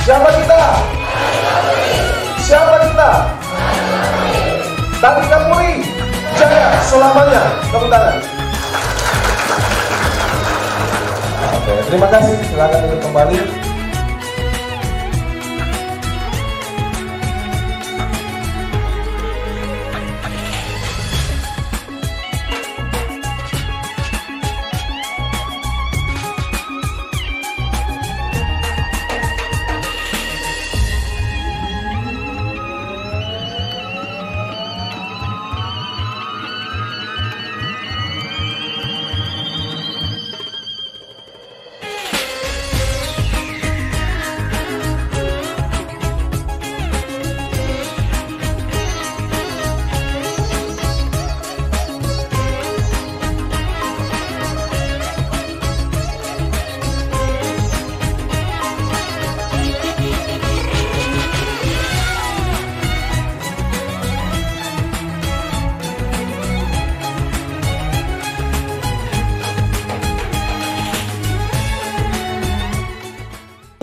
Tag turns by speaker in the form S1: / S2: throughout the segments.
S1: Siapa kita? Siapa kita? Tari Kapuri jaya selamanya. Tepuk tangan. Oke, terima kasih. Silakan duduk kembali.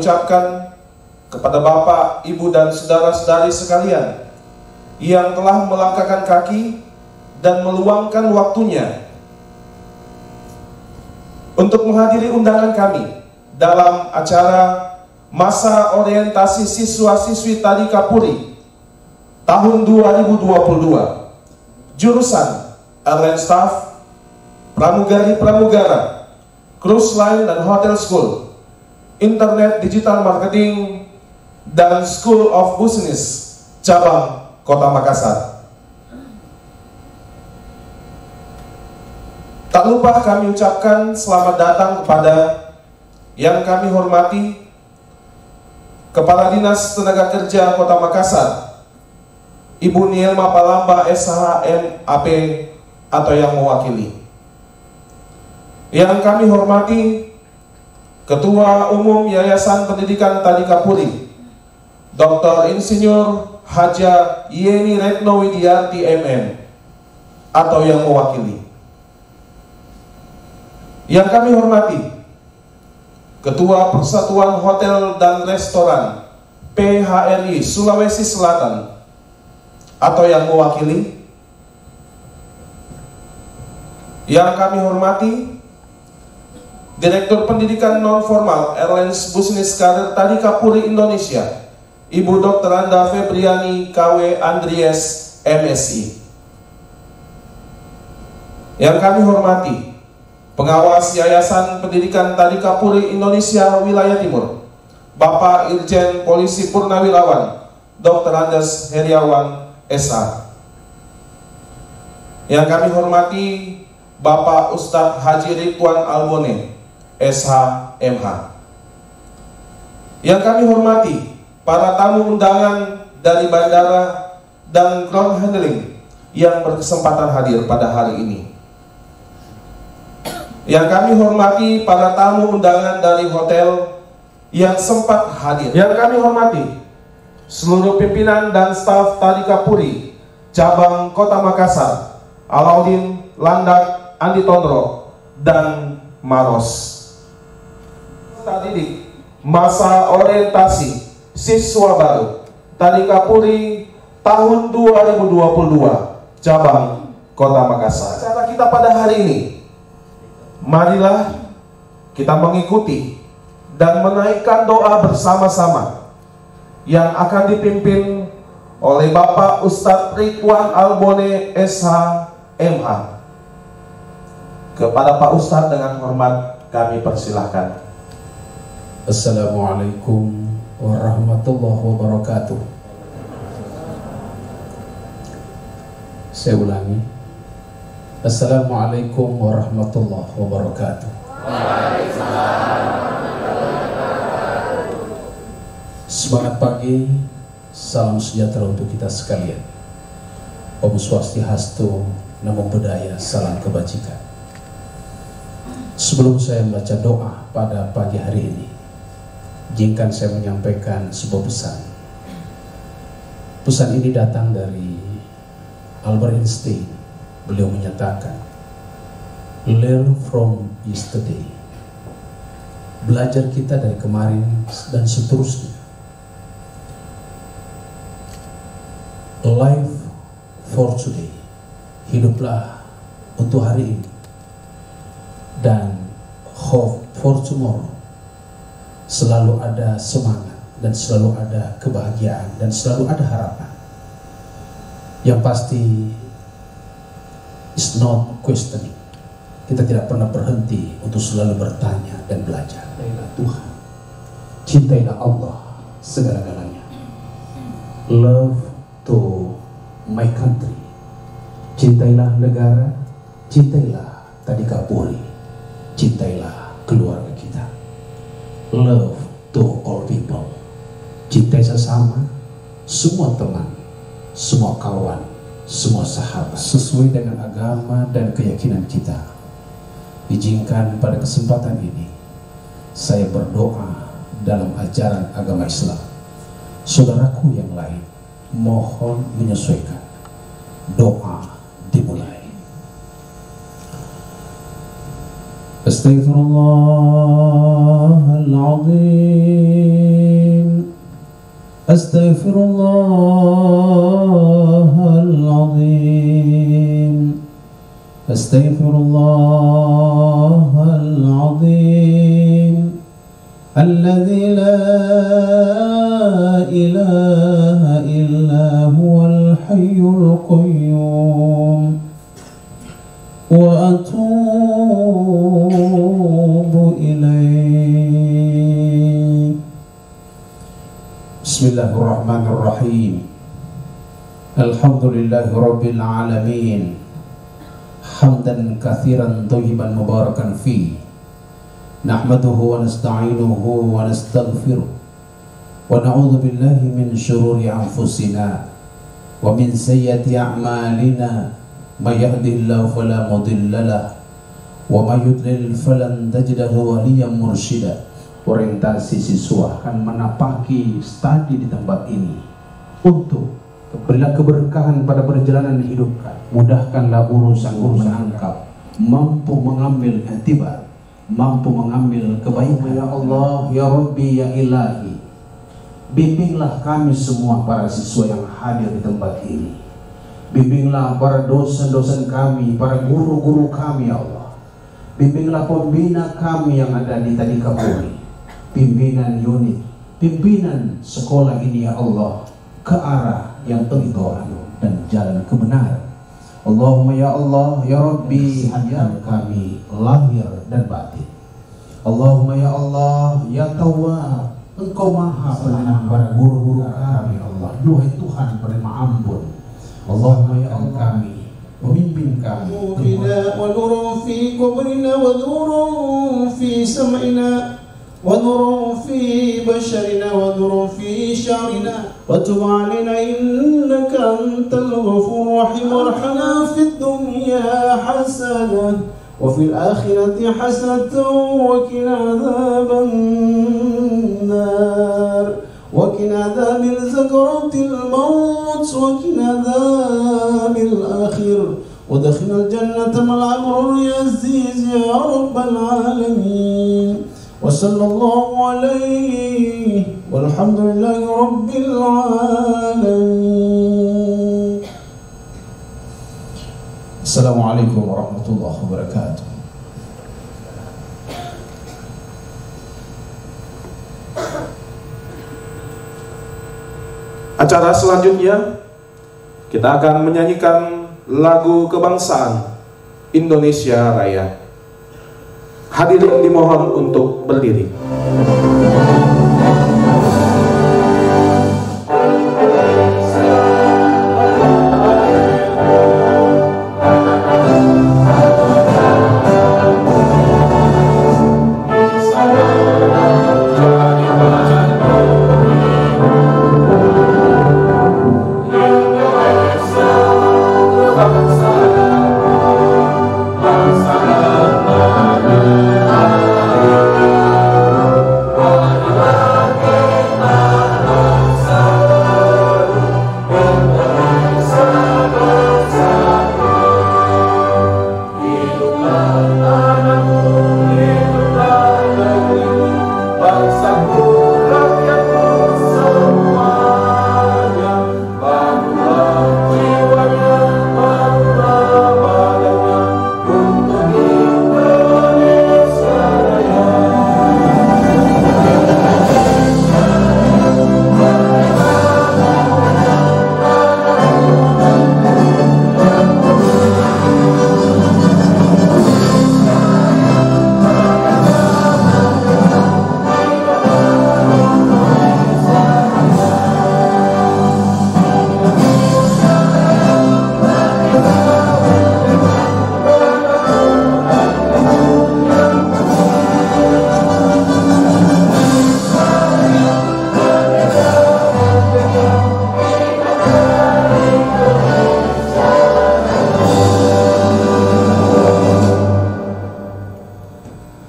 S1: Ucapkan kepada Bapak, Ibu, dan saudara-saudari sekalian yang telah melangkahkan kaki dan meluangkan waktunya untuk menghadiri undangan kami dalam acara masa orientasi siswa-siswi Tari Kapuri tahun 2022 jurusan Airline Staff, Pramugari-Pramugara, Cruise Line dan Hotel School, Internet Digital Marketing, dan School of Business cabang Kota Makassar. Tak lupa kami ucapkan selamat datang kepada yang kami hormati Kepala Dinas Tenaga Kerja Kota Makassar, Ibu Nielma Palamba SHMAP atau yang mewakili. Yang kami hormati Ketua Umum Yayasan Pendidikan Tari Kapuri, Dr. Insinyur Haja Yeni Retno Widianti MM atau yang mewakili. Yang kami hormati Ketua Persatuan Hotel dan Restoran PHRI Sulawesi Selatan atau yang mewakili. Yang kami hormati Direktur Pendidikan Non-Formal Airlines Business Career Tadika Puri Indonesia, Ibu Dr. Anda Febriani KW Andries MSI. Yang kami hormati Pengawas Yayasan Pendidikan Tadika Puri Indonesia Wilayah Timur, Bapak Irjen Polisi Purnawirawan Dr. Andes Heriawan SH. Yang kami hormati Bapak Ustadz Haji Ridwan Albone SH MH. Yang kami hormati para tamu undangan dari bandara dan ground handling yang berkesempatan hadir pada hari ini. Yang kami hormati para tamu undangan dari hotel yang sempat hadir. Yang kami hormati seluruh pimpinan dan staf Tadika Puri cabang Kota Makassar, Alaudin, Landak, Andi Tondro, dan Maros. Didik masa orientasi siswa baru Tadika Puri tahun 2022 cabang Kota Makassar. Acara kita pada hari ini, marilah kita mengikuti dan menaikkan doa bersama-sama yang akan dipimpin oleh Bapak Ustadz Ridwan Albone SH MH. Kepada Pak Ustadz dengan hormat kami persilahkan.
S2: Assalamualaikum warahmatullahi wabarakatuh. Saya ulangi. Assalamualaikum warahmatullahi wabarakatuh. Semangat pagi, salam sejahtera untuk kita sekalian. Om Swastiastu, Namo Buddhaya, salam kebajikan. Sebelum saya membaca doa pada pagi hari ini, izinkan saya menyampaikan sebuah pesan. Pesan ini datang dari Albert Einstein. Beliau menyatakan, learn from yesterday. Belajar kita dari kemarin dan seterusnya. Live for today. Hiduplah untuk hari ini. Dan hope for tomorrow. Selalu ada semangat dan selalu ada kebahagiaan dan selalu ada harapan. Yang pasti is not questioning. Kita tidak pernah berhenti untuk selalu bertanya dan belajar. Cintailah Tuhan, cintailah Allah segala-galanya. Love to my country. Cintailah negara, cintailah Tadika Puri, cintailah keluarga kita. Love to all people. Cintai sesama, semua teman, semua kawan, semua sahabat, sesuai dengan agama dan keyakinan kita. Izinkan pada kesempatan ini saya berdoa dalam ajaran agama Islam. Saudaraku yang lain mohon menyesuaikan. Doa dimulai. Astaghfirullahaladzim. Astaghfirullahaladzim. Astaghfirullahaladzim. Alladzi la ilaha illa huwal hayyul qayyum. Wa atubu ilaih. Bismillahirrahmanirrahim. Alhamdulillahi rabbil alamin. Hamdan katsiran thayyiban mubarakan fi. Nahmaduhu wa nasta'inuhu wa nastaghfiruh. Wa na'udzu billahi min syururi anfusina wa min sayyiati a'malina. May yahdihillahu fala mudilla lahu wa may yudlil falan tajid lahu waliyan mursyida. Orientasi siswa akan menapaki studi di tempat ini untuk berilah keberkahan pada perjalanan hidup. Mudahkanlah urusan menangkap, mampu mengambil i'tibar mampu mengambil kebaikan. Ya Allah, ya Rabbi, ya Ilahi, bimbinglah kami semua para siswa yang hadir di tempat ini. Bimbinglah para dosen-dosen kami, para guru-guru kami, ya Allah. Bimbinglah pembina kami yang ada di Tadika Puri, pimpinan unit, pimpinan sekolah ini, ya Allah, ke arah yang ridho dan jalan kebenaran. Allahumma ya Allah, ya Rabbi, hadiah kami lahir dan batin. Allahumma ya Allah, ya Tawwab, Engkau maha penerima para guru-guru kami, Allah. Duhai Tuhan, penerima ampun. Allahumma ya Allah, kami, pemimpin kami.
S3: Nurina wa nurun fi kubrina wa nurun fi sam'ina wa nurun fi basharina wa nurun fi sya'rina wa tub 'alaina innaka antal ghafurur rahim warhamna fid dunya hasanah wa fil akhirati hasanatan wa qina adzaban nar wa qina adzabil zakaratil maut wa qina adzabil akhir wa dakhlil jannata mal abrur ya aziz ya rabbal alamin. Wassallallahu alaihi walhamdulillahi rabbil alamin.
S2: Assalamualaikum warahmatullahi wabarakatuh.
S1: Acara selanjutnya kita akan menyanyikan lagu kebangsaan Indonesia Raya. Hadirin dimohon untuk berdiri.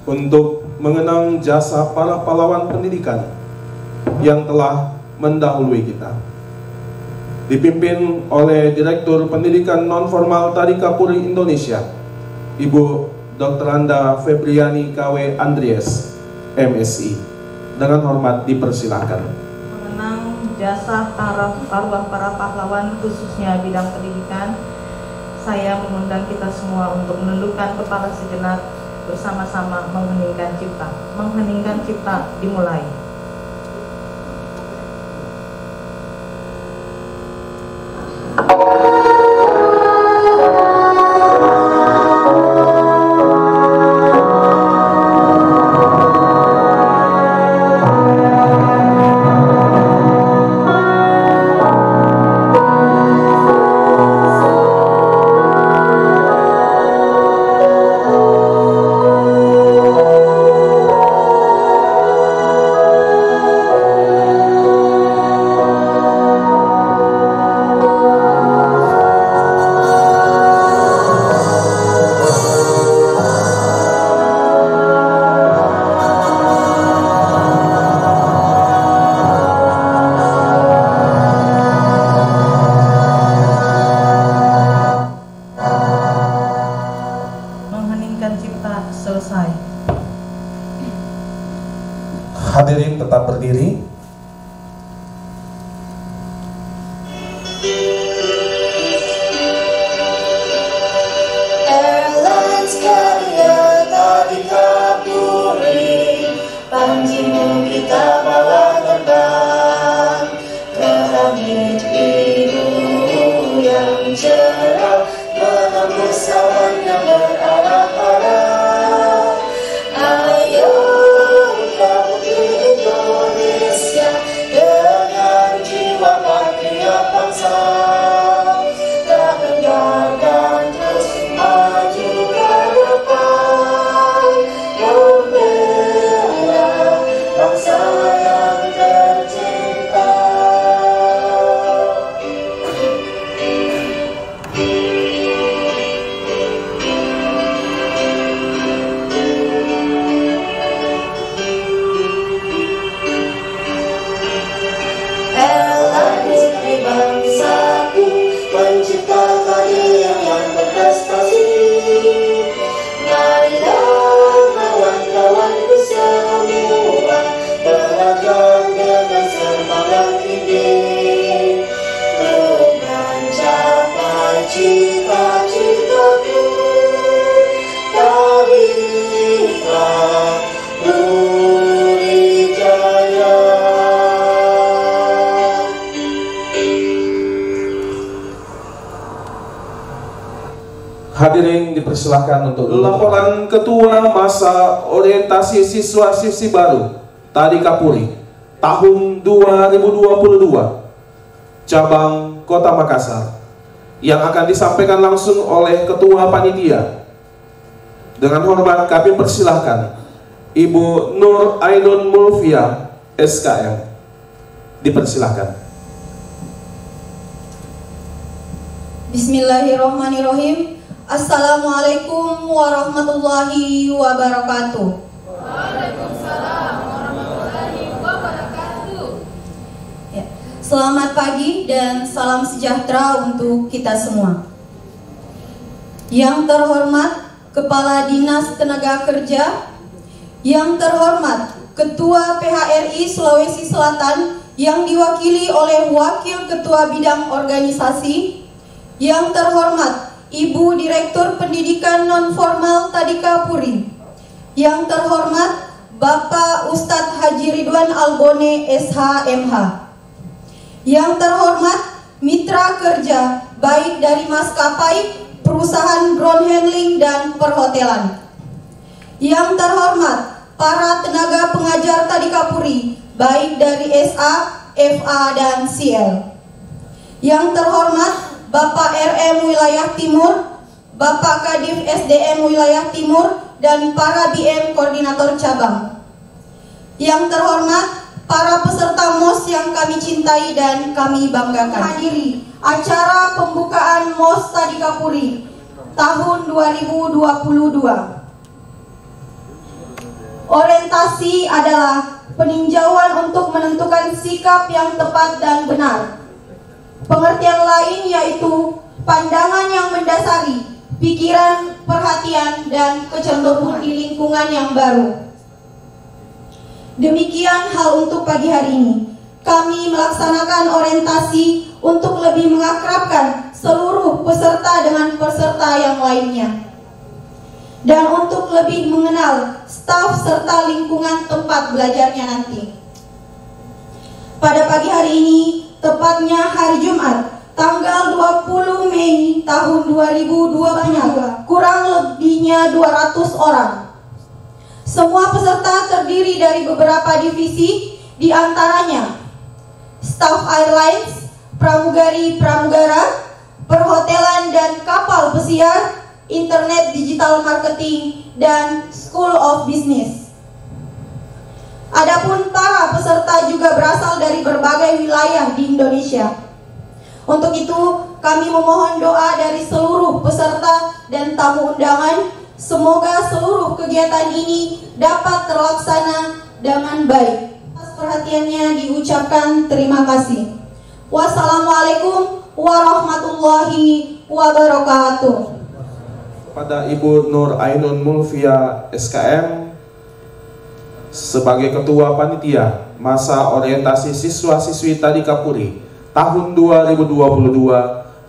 S1: Untuk mengenang jasa para pahlawan pendidikan yang telah mendahului kita, dipimpin oleh Direktur Pendidikan Nonformal Tadika Puri Indonesia, Ibu Dr. Anda Febriani KW Andries, MSI. Dengan hormat dipersilakan.
S4: Mengenang jasa arwah para pahlawan khususnya bidang pendidikan, saya mengundang kita semua untuk menundukkan kepala sejenak, bersama-sama mengheningkan cipta. Mengheningkan cipta dimulai.
S1: berdiri.
S5: Airlines karya tadi kapuri, panjimu kita bawa terbang ke langit biru yang cerah, menembus awan yang berarah-arah. Ayo kita putri Indonesia dengan jiwa patria bangsa, tak gentar dan terus maju ke depan, membela bangsa yang tercinta. Airlines dari bangsaku mencipta karya yang berprestasi. Marilah kawan-kawanku semua beragam dengan semangat tinggi, dengan capai cita-citaku. Tarilah Budi Jaya.
S1: Hadirin dipersilahkan untuk laporan Ketua Masa Orientasi Siswa-Siswi Baru Tadi Kapuri tahun 2022 cabang Kota Makassar yang akan disampaikan langsung oleh Ketua Panitia. Dengan hormat kami persilahkan Ibu Nur Ainun Mulfia SKM, dipersilahkan.
S6: Bismillahirrahmanirrahim. Assalamualaikum warahmatullahi wabarakatuh.
S7: Waalaikumsalam warahmatullahi wabarakatuh.
S6: Ya. Selamat pagi dan salam sejahtera untuk kita semua. Yang terhormat Kepala Dinas Tenaga Kerja, yang terhormat Ketua PHRI Sulawesi Selatan yang diwakili oleh Wakil Ketua Bidang Organisasi, yang terhormat Ibu Direktur Pendidikan Non-Formal Tadi Kapuri, yang terhormat Bapak Ustadz Haji Ridwan Albone SHMH, yang terhormat mitra kerja baik dari maskapai, perusahaan ground handling dan perhotelan, yang terhormat para tenaga pengajar Tadi Kapuri baik dari SA, FA dan CL, yang terhormat Bapak RM Wilayah Timur, Bapak Kadif SDM Wilayah Timur, dan para BM Koordinator Cabang. Yang terhormat para peserta MOS yang kami cintai dan kami banggakan. Hadiri acara pembukaan MOS Tadi Kapuri tahun 2022. Orientasi adalah peninjauan untuk menentukan sikap yang tepat dan benar. Pengertian lain yaitu pandangan yang mendasari pikiran, perhatian, dan kecenderungan di lingkungan yang baru. Demikian hal untuk pagi hari ini. Kami melaksanakan orientasi untuk lebih mengakrabkan seluruh peserta dengan peserta yang lainnya, dan untuk lebih mengenal staf serta lingkungan tempat belajarnya nanti. Pada pagi hari ini, tepatnya hari Jumat, tanggal 20 Mei tahun 2022, kurang lebihnya 200 orang. Semua peserta terdiri dari beberapa divisi, di antaranya staf airlines, pramugari-pramugara, perhotelan dan kapal pesiar, internet digital marketing, dan School of Business. Adapun para peserta juga berasal dari berbagai wilayah di Indonesia. Untuk itu, kami memohon doa dari seluruh peserta dan tamu undangan. Semoga seluruh kegiatan ini dapat terlaksana dengan baik. Atas perhatiannya diucapkan terima kasih. Wassalamualaikum warahmatullahi wabarakatuh.
S1: Kepada Ibu Nur Ainun Mulfia SKM sebagai Ketua Panitia masa orientasi siswa-siswi Tadika Puri tahun 2022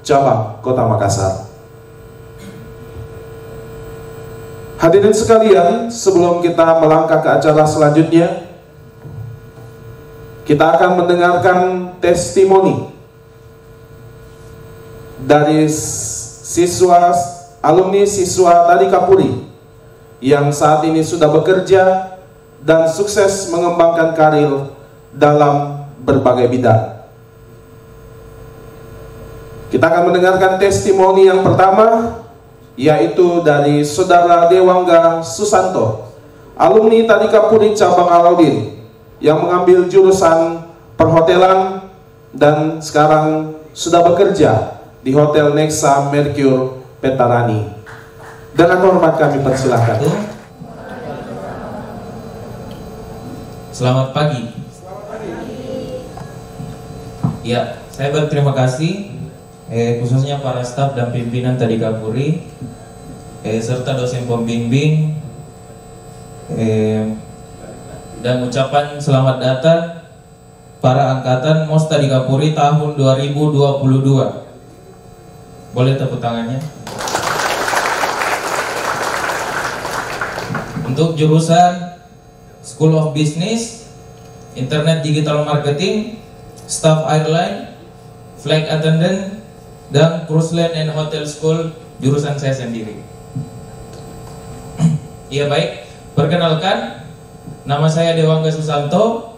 S1: cabang Kota Makassar. Hadirin sekalian, sebelum kita melangkah ke acara selanjutnya, kita akan mendengarkan testimoni dari alumni siswa Tadika Puri yang saat ini sudah bekerja dan sukses mengembangkan karir dalam berbagai bidang. Kita akan mendengarkan testimoni yang pertama, yaitu dari Saudara Dewangga Susanto, alumni Tadika Puri cabang Alauddin, yang mengambil jurusan perhotelan dan sekarang sudah bekerja di Hotel Nexa Mercure Petarani. Dengan hormat kami persilahkan.
S8: Selamat pagi. Ya, saya berterima kasih khususnya para staf dan pimpinan Tadika Puri serta dosen pembimbing dan ucapan selamat datang para angkatan MOS Tadika Puri tahun 2022. Boleh tepuk tangannya. Untuk jurusan School of Business, Internet Digital Marketing, Staff Airline, Flight Attendant, dan Cruise Line and Hotel School, jurusan saya sendiri. Ya baik, perkenalkan, nama saya Dewangga Susanto.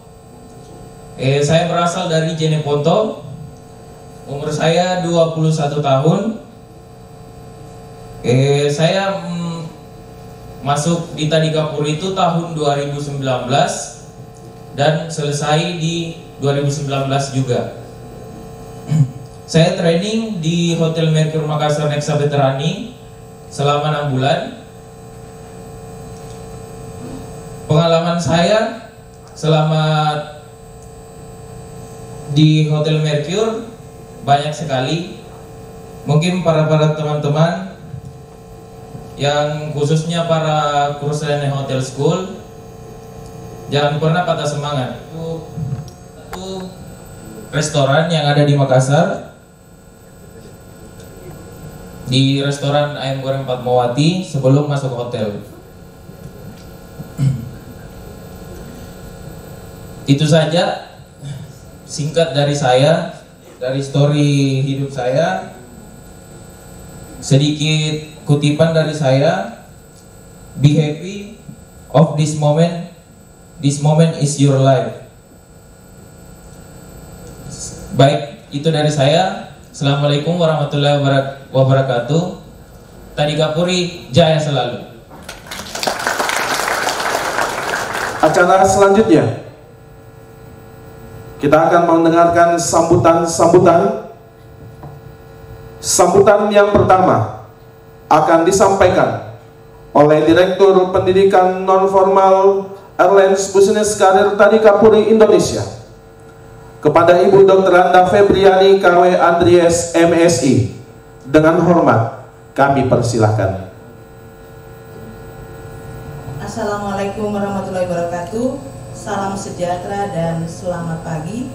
S8: Saya berasal dari Jeneponto. Umur saya 21 tahun. Saya masuk di Tadika Puri itu tahun 2019 dan selesai di 2019 juga. Saya training di Hotel Mercure Makassar Nexa Veterani selama 6 bulan. Pengalaman saya selama di Hotel Mercure banyak sekali. Mungkin para teman-teman yang khususnya para Cruise Line Hotel School, jangan pernah patah semangat. Itu restoran yang ada di Makassar. Di restoran ayam goreng Fatmawati sebelum masuk hotel. Itu saja singkat dari saya, dari story hidup saya. Sedikit kutipan dari saya. Be happy of this moment. This moment is your life. Baik, itu dari saya. Assalamualaikum warahmatullahi wabarakatuh. Tadika Puri jaya selalu.
S1: Acara selanjutnya, kita akan mendengarkan sambutan yang pertama akan disampaikan oleh Direktur Pendidikan Nonformal Airlines Business Career Tadika Puri Indonesia kepada Ibu Dr. Anda Febriani KW Andries MSI. Dengan hormat kami persilahkan.
S4: Assalamualaikum warahmatullahi wabarakatuh. Salam sejahtera dan selamat pagi.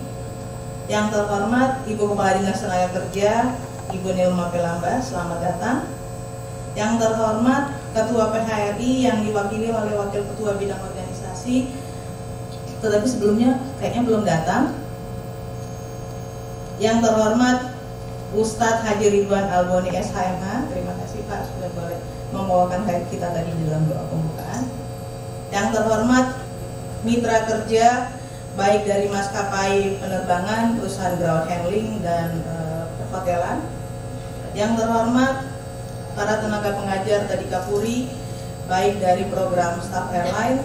S4: Yang terhormat Ibu Kepala Dinas Tenaga Kerja Ibu Nilma Pelamba, selamat datang. Yang terhormat Ketua PHRI yang diwakili oleh Wakil Ketua Bidang Organisasi, tetapi sebelumnya kayaknya belum datang. Yang terhormat Ustadz Haji Ridwan Alboni SHMH, terima kasih Pak sudah boleh membawakan kita tadi di dalam doa pembukaan. Yang terhormat mitra kerja baik dari maskapai penerbangan, perusahaan ground handling dan perhotelan. Yang terhormat para tenaga pengajar Tadika Puri baik dari program staff airline,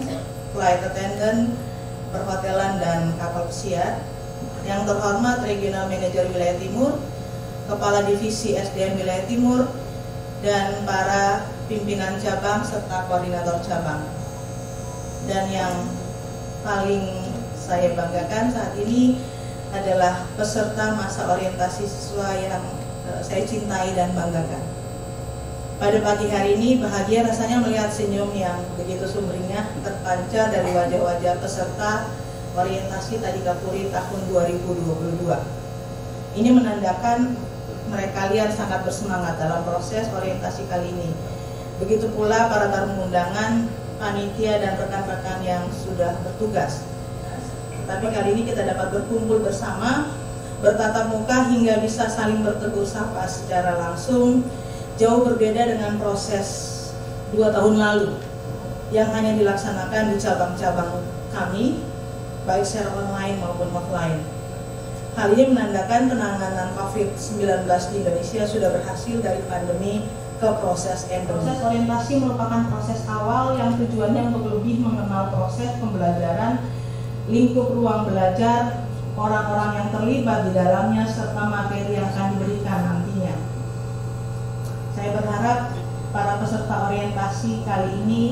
S4: flight attendant, perhotelan dan kapal pesiar. Yang terhormat Regional Manager Wilayah Timur, Kepala Divisi SDM Wilayah Timur, dan para pimpinan cabang serta koordinator cabang. Dan yang paling saya banggakan saat ini adalah peserta masa orientasi siswa yang saya cintai dan banggakan. Pada pagi hari ini bahagia rasanya melihat senyum yang begitu sumringah terpancar dari wajah-wajah peserta orientasi Tadika Puri tahun 2022. Ini menandakan mereka kalian sangat bersemangat dalam proses orientasi kali ini. Begitu pula para tamu undangan, panitia dan rekan-rekan yang sudah bertugas. Tapi kali ini kita dapat berkumpul bersama, bertatap muka hingga bisa saling bertegur sapa secara langsung, jauh berbeda dengan proses 2 tahun lalu yang hanya dilaksanakan di cabang-cabang kami, baik secara online maupun offline. Hal ini menandakan penanganan COVID-19 di Indonesia sudah berhasil dari pandemi ke proses endemi. Proses orientasi merupakan proses awal yang tujuannya untuk lebih mengenal proses pembelajaran, lingkup ruang belajar, orang-orang yang terlibat di dalamnya, serta materi yang akan diberikan nantinya. Saya berharap para peserta orientasi kali ini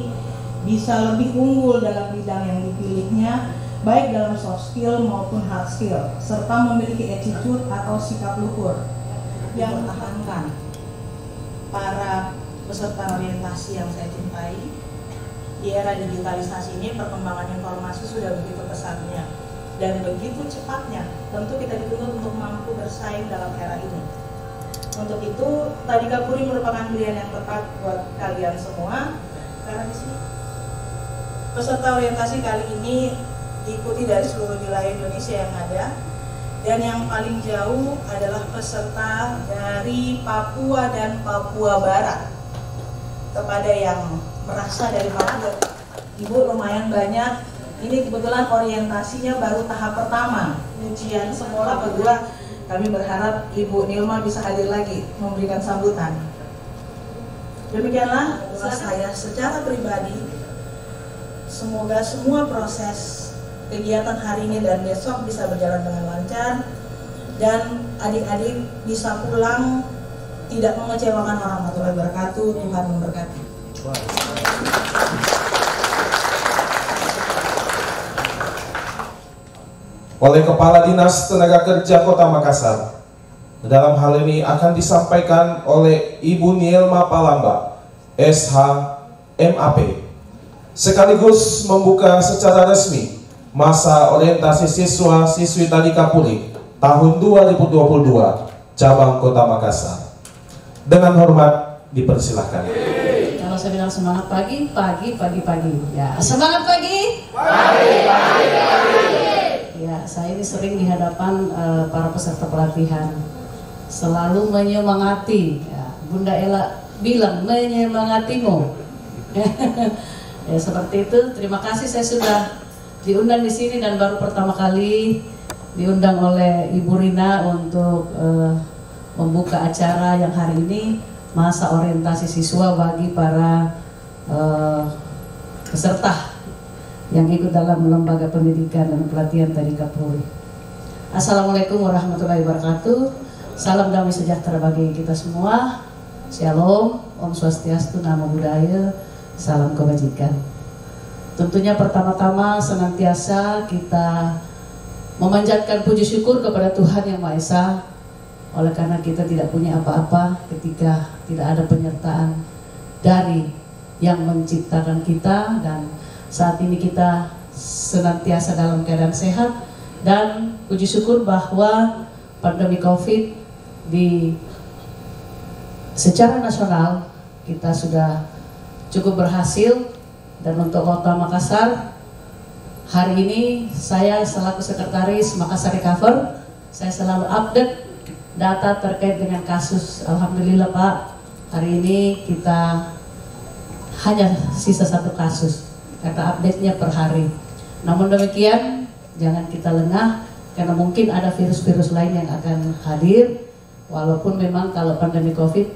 S4: bisa lebih unggul dalam bidang yang dipilihnya, baik dalam soft skill maupun hard skill, serta memiliki attitude atau sikap luhur yang mempertahankan. Para peserta orientasi yang saya cintai, di era digitalisasi ini perkembangan informasi sudah begitu pesatnya dan begitu cepatnya. Tentu kita dituntut untuk mampu bersaing dalam era ini. Untuk itu, Tadika Puri merupakan pilihan yang tepat buat kalian semua, karena di sini peserta orientasi kali ini diikuti dari seluruh wilayah Indonesia yang ada, dan yang paling jauh adalah peserta dari Papua dan Papua Barat. Kepada yang merasa dari Papua, Ibu lumayan banyak. Ini kebetulan orientasinya baru tahap pertama, ujian semula kedua. Kami berharap Ibu Nilma bisa hadir lagi memberikan sambutan. Demikianlah saya secara pribadi. Semoga semua proses kegiatan hari ini dan besok bisa berjalan dengan lancar, dan adik-adik bisa pulang tidak mengecewakan warahmatullahi wabarakatuh. Tuhan memberkati.
S1: Oleh Kepala Dinas Tenaga Kerja Kota Makassar, dalam hal ini akan disampaikan oleh Ibu Nielma Palamba, SH, MAP, sekaligus membuka secara resmi masa orientasi siswa-siswi Tadika Puri tahun 2022 cabang Kota Makassar. Dengan hormat dipersilahkan.
S9: Kalau saya bilang semangat pagi. Ya, semangat pagi. Ya, saya ini sering di hadapan para peserta pelatihan selalu menyemangati. Ya, Bunda Ella bilang menyemangatimu. Ya, seperti itu. Terima kasih, saya sudah diundang di sini dan baru pertama kali diundang oleh Ibu Rina untuk membuka acara yang hari ini, masa orientasi siswa bagi para peserta yang ikut dalam lembaga pendidikan dan pelatihan Tadika Puri. Assalamualaikum warahmatullahi wabarakatuh. Salam damai sejahtera bagi kita semua. Shalom, Om Swastiastu, Namo Buddhaya, salam kebajikan. Tentunya pertama-tama senantiasa kita memanjatkan puji syukur kepada Tuhan Yang Maha Esa, oleh karena kita tidak punya apa-apa ketika tidak ada penyertaan dari yang menciptakan kita, dan saat ini kita senantiasa dalam keadaan sehat, dan puji syukur bahwa pandemi COVID secara nasional kita sudah cukup berhasil. Dan untuk Kota Makassar, hari ini saya selaku sekretaris Makassar Recover, saya selalu update data terkait dengan kasus. Alhamdulillah Pak, hari ini kita hanya sisa 1 kasus karena update-nya per hari. Namun demikian, jangan kita lengah karena mungkin ada virus-virus lain yang akan hadir. Walaupun memang kalau pandemi COVID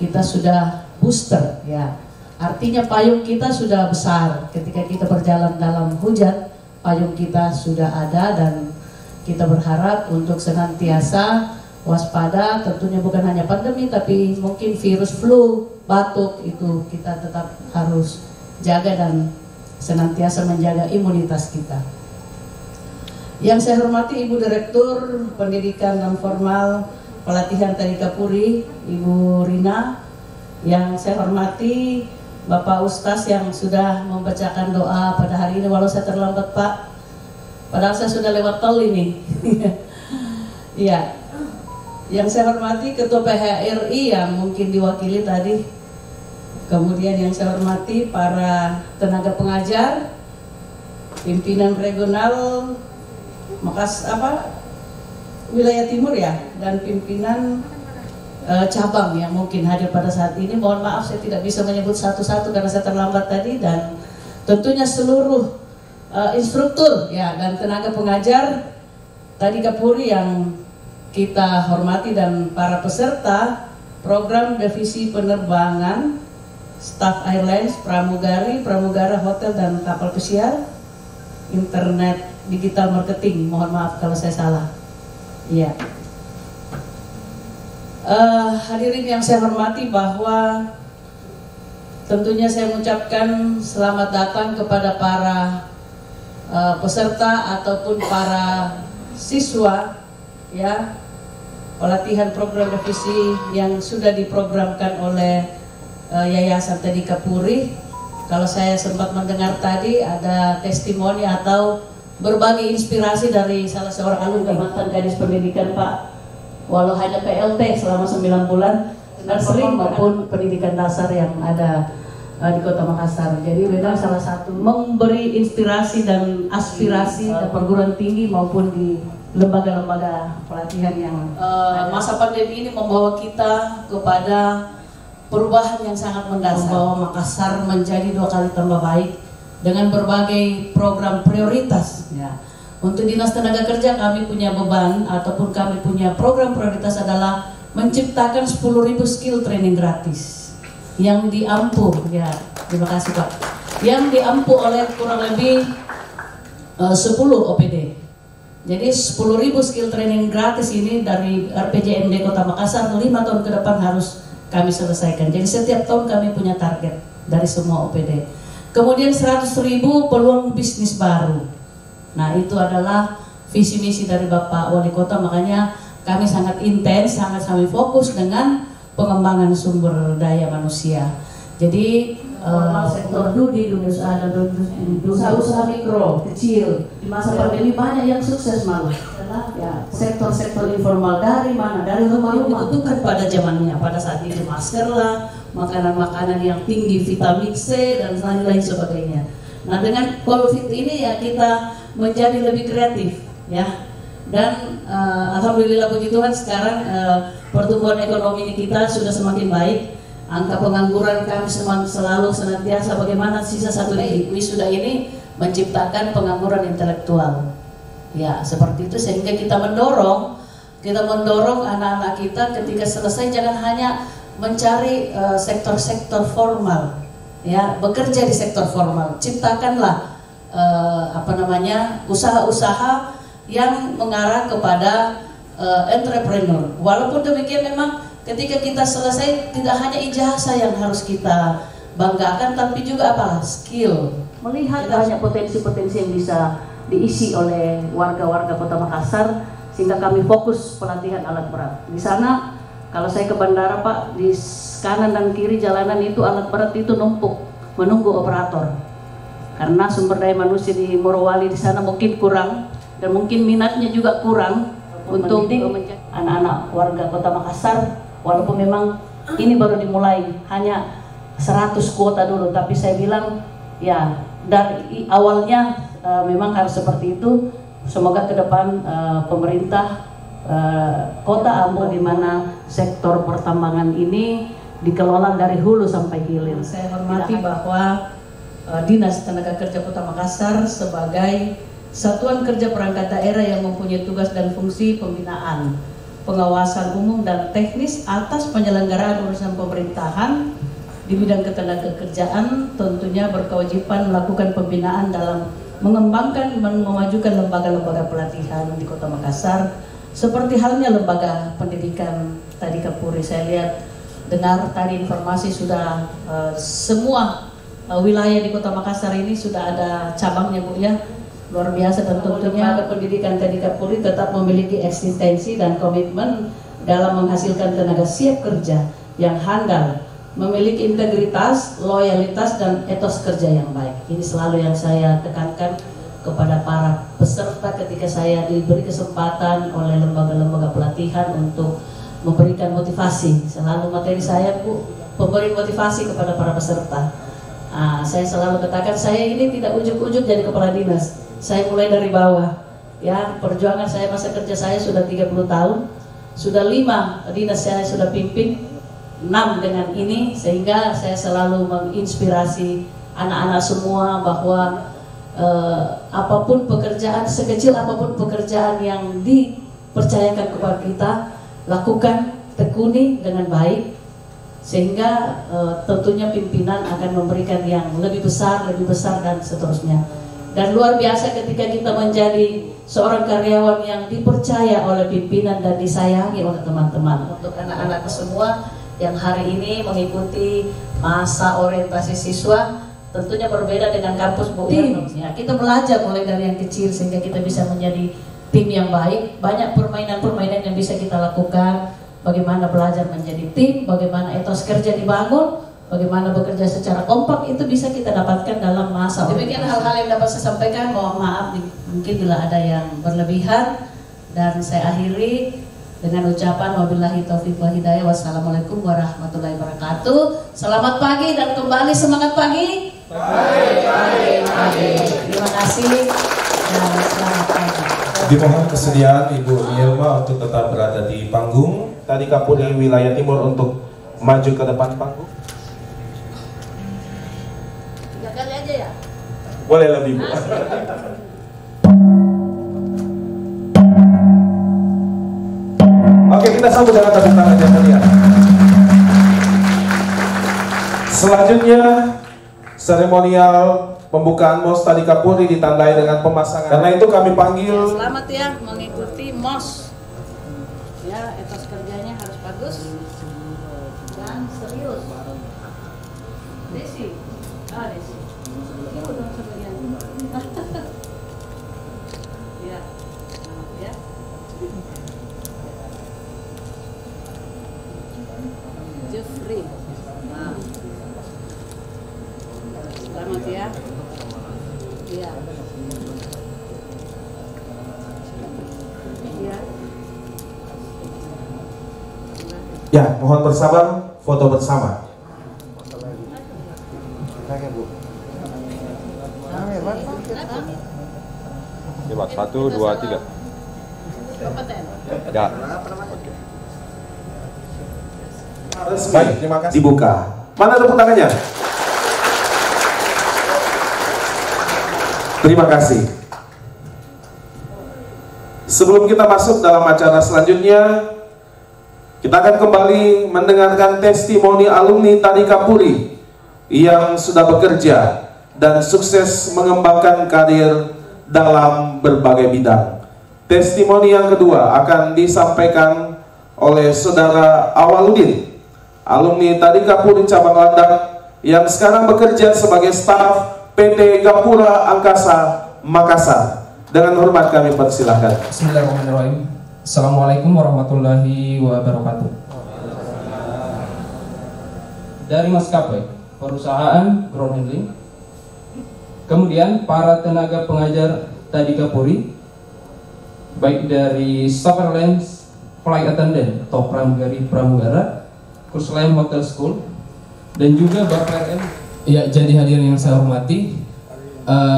S9: kita sudah booster, ya artinya payung kita sudah besar. Ketika kita berjalan dalam hujan, payung kita sudah ada, dan kita berharap untuk senantiasa waspada. Tentunya bukan hanya pandemi, tapi mungkin virus flu, batuk, itu kita tetap harus jaga dan senantiasa menjaga imunitas kita. Yang saya hormati Ibu Direktur Pendidikan Non Formal Pelatihan Tadika Puri, Ibu Rina. Yang saya hormati Bapak Ustaz yang sudah membacakan doa pada hari ini. Walau saya terlambat Pak, Padahal saya sudah lewat tol ini. Iya. Yang saya hormati Ketua PHRI yang mungkin diwakili tadi. Kemudian yang saya hormati para tenaga pengajar, pimpinan regional wilayah timur ya, dan pimpinan cabang yang mungkin hadir pada saat ini. Mohon maaf saya tidak bisa menyebut satu-satu karena saya terlambat tadi, dan tentunya seluruh instruktur ya dan tenaga pengajar tadi Kapuri yang kita hormati, dan para peserta program divisi penerbangan, staf airlines, pramugara hotel dan kapal pesiar, internet digital marketing. Mohon maaf kalau saya salah. Iya. Hadirin yang saya hormati, bahwa tentunya saya mengucapkan selamat datang kepada para peserta ataupun para siswa ya pelatihan program divisi yang sudah diprogramkan oleh Yayasan Teddy Kapuri. Kalau saya sempat mendengar tadi ada testimoni atau berbagai inspirasi dari salah seorang alumni mantan gadis pendidikan Pak, walau hanya PLT selama 9 bulan nursery maupun pendidikan dasar yang ada di Kota Makassar. Jadi memang salah satu memberi inspirasi dan aspirasi di perguruan tinggi maupun di lembaga-lembaga pelatihan yang masa pandemi ini membawa kita kepada perubahan yang sangat mendasar, membawa Makassar menjadi 2 kali tambah baik dengan berbagai program prioritas ya. Untuk Dinas Tenaga Kerja kami punya beban ataupun kami punya program prioritas adalah menciptakan 10.000 skill training gratis yang diampu ya, terima kasih Pak, yang diampu oleh kurang lebih 10 OPD. Jadi 10.000 skill training gratis ini dari RPJMD Kota Makassar 5 tahun ke depan harus kami selesaikan. Jadi setiap tahun kami punya target dari semua OPD. Kemudian 100.000 peluang bisnis baru. Nah itu adalah visi misi dari Bapak Wali Kota, makanya kami sangat intens, sangat kami fokus dengan pengembangan sumber daya manusia. Jadi sektor di dunia usaha dan usaha mikro, kecil di masa pandemi banyak yang sukses malah. Ya, sektor-sektor informal dari mana? Dari rumah-rumah dibutuhkan pada zamannya, pada saat itu masker lah, makanan-makanan yang tinggi vitamin C dan lain-lain sebagainya. Nah dengan COVID ini ya kita menjadi lebih kreatif ya. Dan alhamdulillah puji Tuhan sekarang pertumbuhan ekonomi kita sudah semakin baik. Angka pengangguran kami selalu senantiasa bagaimana sisa 1 wisuda ini menciptakan pengangguran intelektual. Ya seperti itu, sehingga kita mendorong anak-anak kita ketika selesai jangan hanya mencari sektor-sektor formal, ya bekerja di sektor formal. Ciptakanlah usaha-usaha yang mengarah kepada entrepreneur. Walaupun demikian memang ketika kita selesai tidak hanya ijazah yang harus kita banggakan, tapi juga skill. Melihat banyak potensi-potensi yang bisa diisi oleh warga-warga Kota Makassar, sehingga kami fokus pelatihan alat berat. Di sana kalau saya ke bandara Pak, di kanan dan kiri jalanan itu alat berat itu numpuk menunggu operator. Karena sumber daya manusia di Morowali di sana mungkin kurang, dan mungkin minatnya juga kurang untuk anak-anak warga Kota Makassar. Walaupun memang ini baru dimulai, hanya 100 kuota dulu, tapi saya bilang ya dari awalnya memang harus seperti itu. Semoga ke depan pemerintah Kota Ambo di mana sektor pertambangan ini dikelola dari hulu sampai hilir. Saya hormati bahwa Dinas Tenaga Kerja Kota Makassar sebagai satuan kerja perangkat daerah yang mempunyai tugas dan fungsi pembinaan, pengawasan umum dan teknis atas penyelenggaraan urusan pemerintahan di bidang ketenagakerjaan, tentunya berkewajiban melakukan pembinaan dalam mengembangkan dan memajukan lembaga-lembaga pelatihan di Kota Makassar, seperti halnya lembaga pendidikan tadi Kapuri. Saya lihat dengar tadi informasi sudah semua wilayah di Kota Makassar ini sudah ada cabangnya Bu ya, luar biasa. Dan tentunya lembaga pendidikan tadi Kapuri tetap memiliki eksistensi dan komitmen dalam menghasilkan tenaga siap kerja yang handal, memiliki integritas, loyalitas, dan etos kerja yang baik. Ini selalu yang saya tekankan kepada para peserta ketika saya diberi kesempatan oleh lembaga-lembaga pelatihan untuk memberikan motivasi. Selalu materi saya, Bu, pemberi motivasi kepada para peserta. Saya selalu katakan, saya ini tidak ujuk-ujuk jadi kepala dinas. Saya mulai dari bawah. Ya, perjuangan saya, masa kerja saya sudah 30 tahun. Sudah 5 dinas saya sudah pimpin, 6 dengan ini, sehingga saya selalu menginspirasi anak-anak semua bahwa apapun pekerjaan, sekecil apapun pekerjaan yang dipercayakan kepada kita, lakukan, tekuni dengan baik, sehingga tentunya pimpinan akan memberikan yang lebih besar dan seterusnya. Dan luar biasa ketika kita menjadi seorang karyawan yang dipercaya oleh pimpinan dan disayangi oleh teman-teman. Untuk anak-anak semua yang hari ini mengikuti masa orientasi siswa, tentunya berbeda dengan kampus Bu Tim. Ya, kita belajar mulai dari yang kecil sehingga kita bisa menjadi tim yang baik. Banyak permainan-permainan yang bisa kita lakukan. Bagaimana belajar menjadi tim, bagaimana etos kerja dibangun, bagaimana bekerja secara kompak, itu bisa kita dapatkan dalam masa. Demikian hal-hal yang dapat saya sampaikan. Mohon maaf mungkin bila ada yang berlebihan, dan saya akhiri dengan ucapan wabillahi taufiq wal hidayah. Wassalamualaikum warahmatullahi wabarakatuh. Selamat pagi dan kembali semangat pagi. Pagi. Terima kasih dan selamat pagi.
S1: Dimohon kesediaan Ibu Yelma untuk tetap berada di panggung. Tadi Kapolri Wilayah Timur untuk maju ke depan panggung.
S9: 3 kali aja ya?
S1: Boleh lebih, Bu. Oke, kita sambut dengan tepuk tangan yang mulia. Selanjutnya, seremonial pembukaan MOS Tadi Kapolri ditandai dengan pemasangan. Karena itu kami panggil.
S9: Ya, selamat ya mengikuti MOS. Ya, etos kerjanya harus bagus dan serius. Desi, Desi. Ibu dong sebagian. Ya, selamat ya. Jeffrey. Nah. Selamat ya. Iya. Iya.
S1: Ya, mohon bersabar, foto bersama.
S10: Coba 1, 2, 3. Ya.
S1: Baik, terima kasih. Dibuka. Mana tepuk tangannya? Terima kasih. Sebelum kita masuk dalam acara selanjutnya, kita akan kembali mendengarkan testimoni alumni Tadi Kapolri yang sudah bekerja dan sukses mengembangkan karir dalam berbagai bidang. Testimoni yang kedua akan disampaikan oleh Saudara Awaludin, alumni Tadi Kapolri Cabang Landak yang sekarang bekerja sebagai staf PT Gapura Angkasa Makassar. Dengan hormat kami persilahkan.
S11: Bismillahirrahmanirrahim. Assalamualaikum warahmatullahi wabarakatuh. Dari maskapai, perusahaan ground handling, kemudian para tenaga pengajar Tadi Kapolri, baik dari Staff Airlines, Flight Attendant atau pramugara, Cruise Line Hotel School, dan juga Bapak RM. Ya, jadi hadirin yang saya hormati,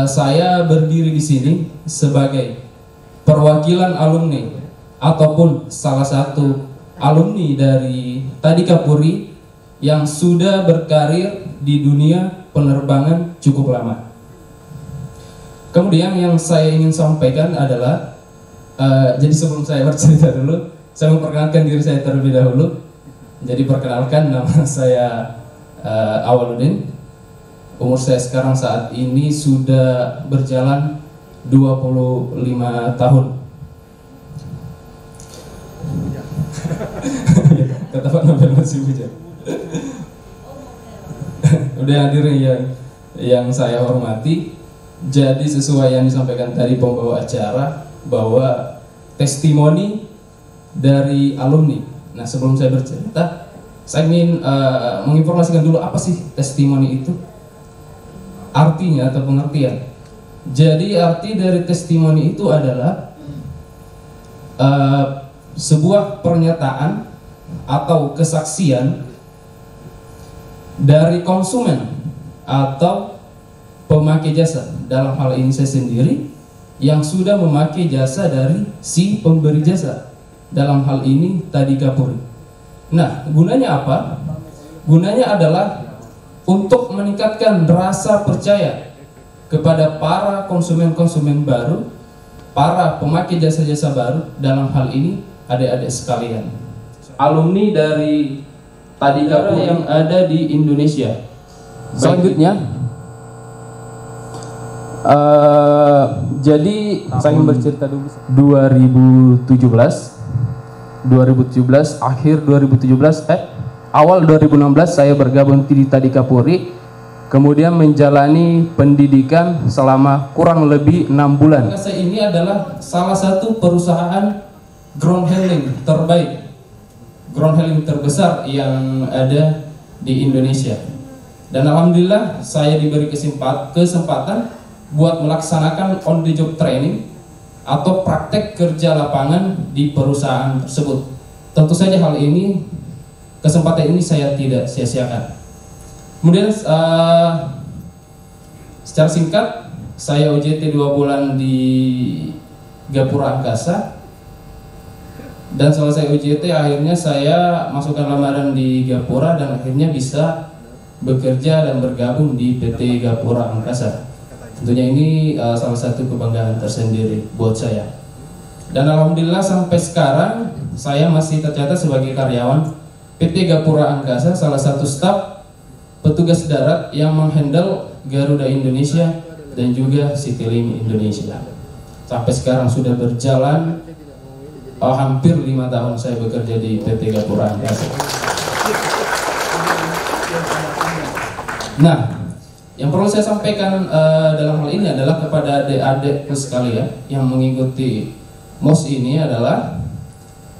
S11: saya berdiri di sini sebagai perwakilan alumni ataupun salah satu alumni dari Tadi Kapolri yang sudah berkarir di dunia penerbangan cukup lama. Kemudian yang saya ingin sampaikan adalah, jadi sebelum saya bercerita dulu, saya memperkenalkan diri saya terlebih dahulu. Jadi perkenalkan, nama saya Awaludin. Umur saya sekarang saat ini sudah berjalan 25 tahun. Kata Pak Nobel masih hujan. Udah hadirin yang saya hormati, jadi sesuai yang disampaikan tadi pembawa acara bahwa testimoni dari alumni. Nah, sebelum saya bercerita, saya ingin menginformasikan dulu apa sih testimoni itu, artinya atau pengertian. Jadi arti dari testimoni itu adalah sebuah pernyataan atau kesaksian dari konsumen atau pemakai jasa. Dalam hal ini saya sendiri yang sudah memakai jasa dari si pemberi jasa, dalam hal ini Tadika Puri. Nah, gunanya apa? Gunanya adalah untuk meningkatkan rasa percaya kepada para konsumen-konsumen baru, para pemakai jasa-jasa baru, dalam hal ini adik-adik sekalian, alumni dari Tadika Puri yang ada di Indonesia. Selanjutnya, jadi saya ingin bercerita dulu. 2017 akhir 2017 awal 2016 saya bergabung di Tadika Puri, kemudian menjalani pendidikan selama kurang lebih 6 bulan. Saya ini adalah salah satu perusahaan ground handling terbaik, ground handling terbesar yang ada di Indonesia. Dan alhamdulillah saya diberi kesempatan buat melaksanakan on the job training atau praktek kerja lapangan di perusahaan tersebut. Tentu saja hal ini, kesempatan ini saya tidak sia-siakan. Kemudian secara singkat, saya OJT 2 bulan di Gapura Angkasa, dan selesai OJT akhirnya saya masukkan lamaran di Gapura dan akhirnya bisa bekerja dan bergabung di PT Gapura Angkasa. Tentunya ini salah satu kebanggaan tersendiri buat saya. Dan alhamdulillah sampai sekarang saya masih tercatat sebagai karyawan PT Gapura Angkasa, salah satu staf petugas darat yang menghandle Garuda Indonesia dan juga Citylink Indonesia. Sampai sekarang sudah berjalan hampir 5 tahun saya bekerja di PT Gapura Angkasa. Nah, yang perlu saya sampaikan dalam hal ini adalah kepada adik-adik sekalian yang mengikuti MOS ini adalah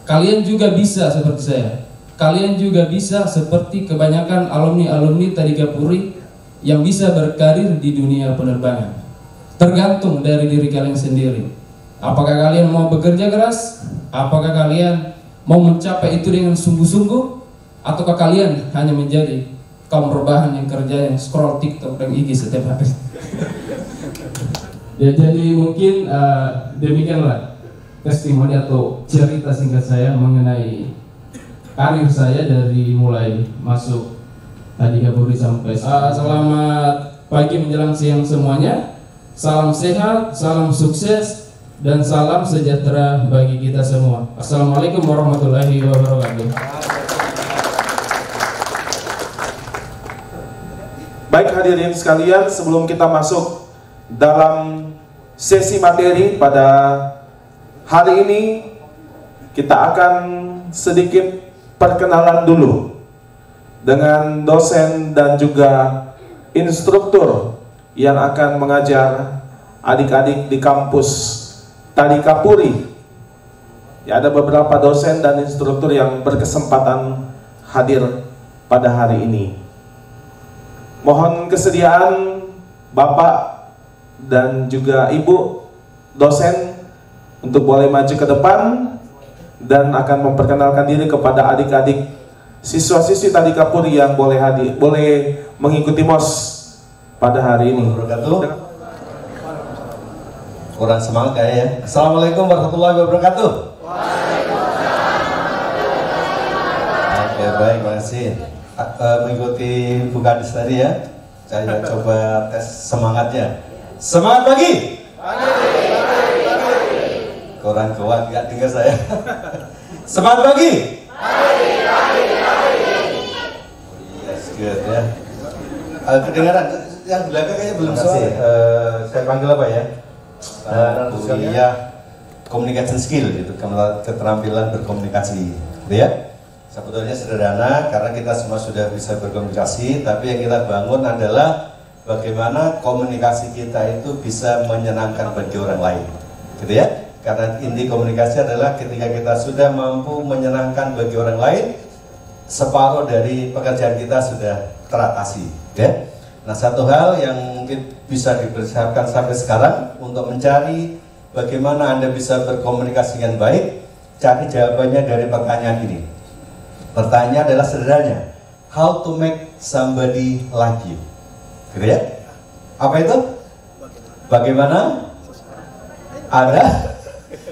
S11: kalian juga bisa seperti saya. Kalian juga bisa seperti kebanyakan alumni-alumni Tadika Puri yang bisa berkarir di dunia penerbangan. Tergantung dari diri kalian sendiri. Apakah kalian mau bekerja keras? Apakah kalian mau mencapai itu dengan sungguh-sungguh? Ataukah kalian hanya menjadi kaum rebahan yang kerjanya scroll TikTok dan IG setiap hari? Ya, jadi mungkin demikianlah testimoni atau cerita singkat saya mengenai karir saya dari mulai masuk Tadika Puri sampai selamat pagi menjelang siang semuanya. Salam sehat, salam sukses, dan salam sejahtera bagi kita semua. Assalamualaikum warahmatullahi wabarakatuh.
S1: Baik hadirin sekalian, sebelum kita masuk dalam sesi materi pada hari ini, kita akan sedikit perkenalan dulu dengan dosen dan juga instruktur yang akan mengajar adik-adik di kampus Tadika Puri. Ya, ada beberapa dosen dan instruktur yang berkesempatan hadir pada hari ini. Mohon kesediaan Bapak dan juga Ibu dosen untuk boleh maju ke depan dan akan memperkenalkan diri kepada adik-adik siswa-siswi Tadika Puri yang boleh hadir, boleh mengikuti MOS pada hari ini.
S12: Kurang semangat kayak ya. Assalamualaikum warahmatullahi wabarakatuh. Oke, baik, makasih. Mengikuti Bu Kadis tadi ya. Saya coba tes semangatnya. Semangat pagi. Kurang kuat, nggak dengar saya. Semangat pagi. Yes, good ya. Kedengaran yang belakang kayaknya belum suara. Saya panggil apa ya? Kuliah communication skill, gitu, keterampilan berkomunikasi, gitu ya. Sebetulnya sederhana karena kita semua sudah bisa berkomunikasi, tapi yang kita bangun adalah bagaimana komunikasi kita itu bisa menyenangkan bagi orang lain, gitu ya. Karena inti komunikasi adalah ketika kita sudah mampu menyenangkan bagi orang lain, separuh dari pekerjaan kita sudah teratasi, ya. Nah, satu hal yang mungkin bisa dipersiapkan sampai sekarang untuk mencari bagaimana Anda bisa berkomunikasi dengan baik cari jawabannya dari pertanyaan ini. Pertanyaan adalah sederhananya, how to make somebody like you. Gitu ya? Apa itu? Bagaimana? Ada?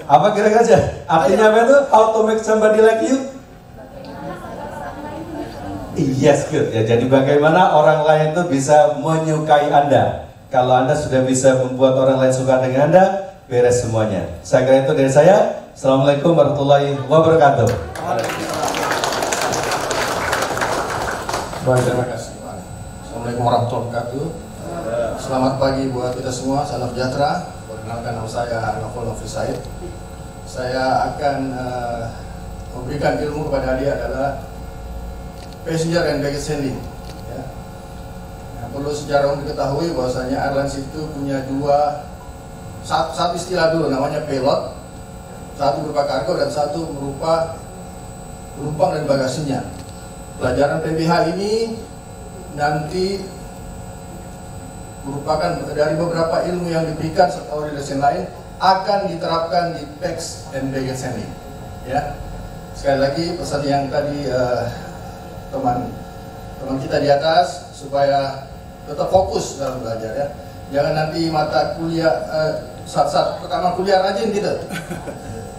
S12: Apa kira-kira? Artinya apa itu? How to make somebody like you? Yes, good. Ya, jadi bagaimana orang lain itu bisa menyukai Anda? Kalau Anda sudah bisa membuat orang lain suka dengan Anda, beres semuanya. Saya kira itu dari saya. Assalamualaikum warahmatullahi wabarakatuh.
S13: Baik, terima kasih. Assalamualaikum warahmatullahi wabarakatuh. Selamat pagi buat kita semua. Salam sejahtera. Perkenalkan nama saya Novel Nofri Said. Saya akan memberikan ilmu kepada adik adalah passenger and baggage handling. Ya. Nah, perlu secara umum diketahui bahwasanya airlines itu punya satu istilah dulu namanya payload, satu berupa kargo dan satu berupa penumpang dan bagasinya. Pelajaran PBH ini nanti merupakan dari beberapa ilmu yang diberikan serta orientasi lain akan diterapkan di PAX and baggage handling. Ya. Sekali lagi pesan yang tadi teman kita di atas supaya tetap fokus dalam belajar ya. Jangan nanti mata kuliah saat pertama kuliah rajin gitu.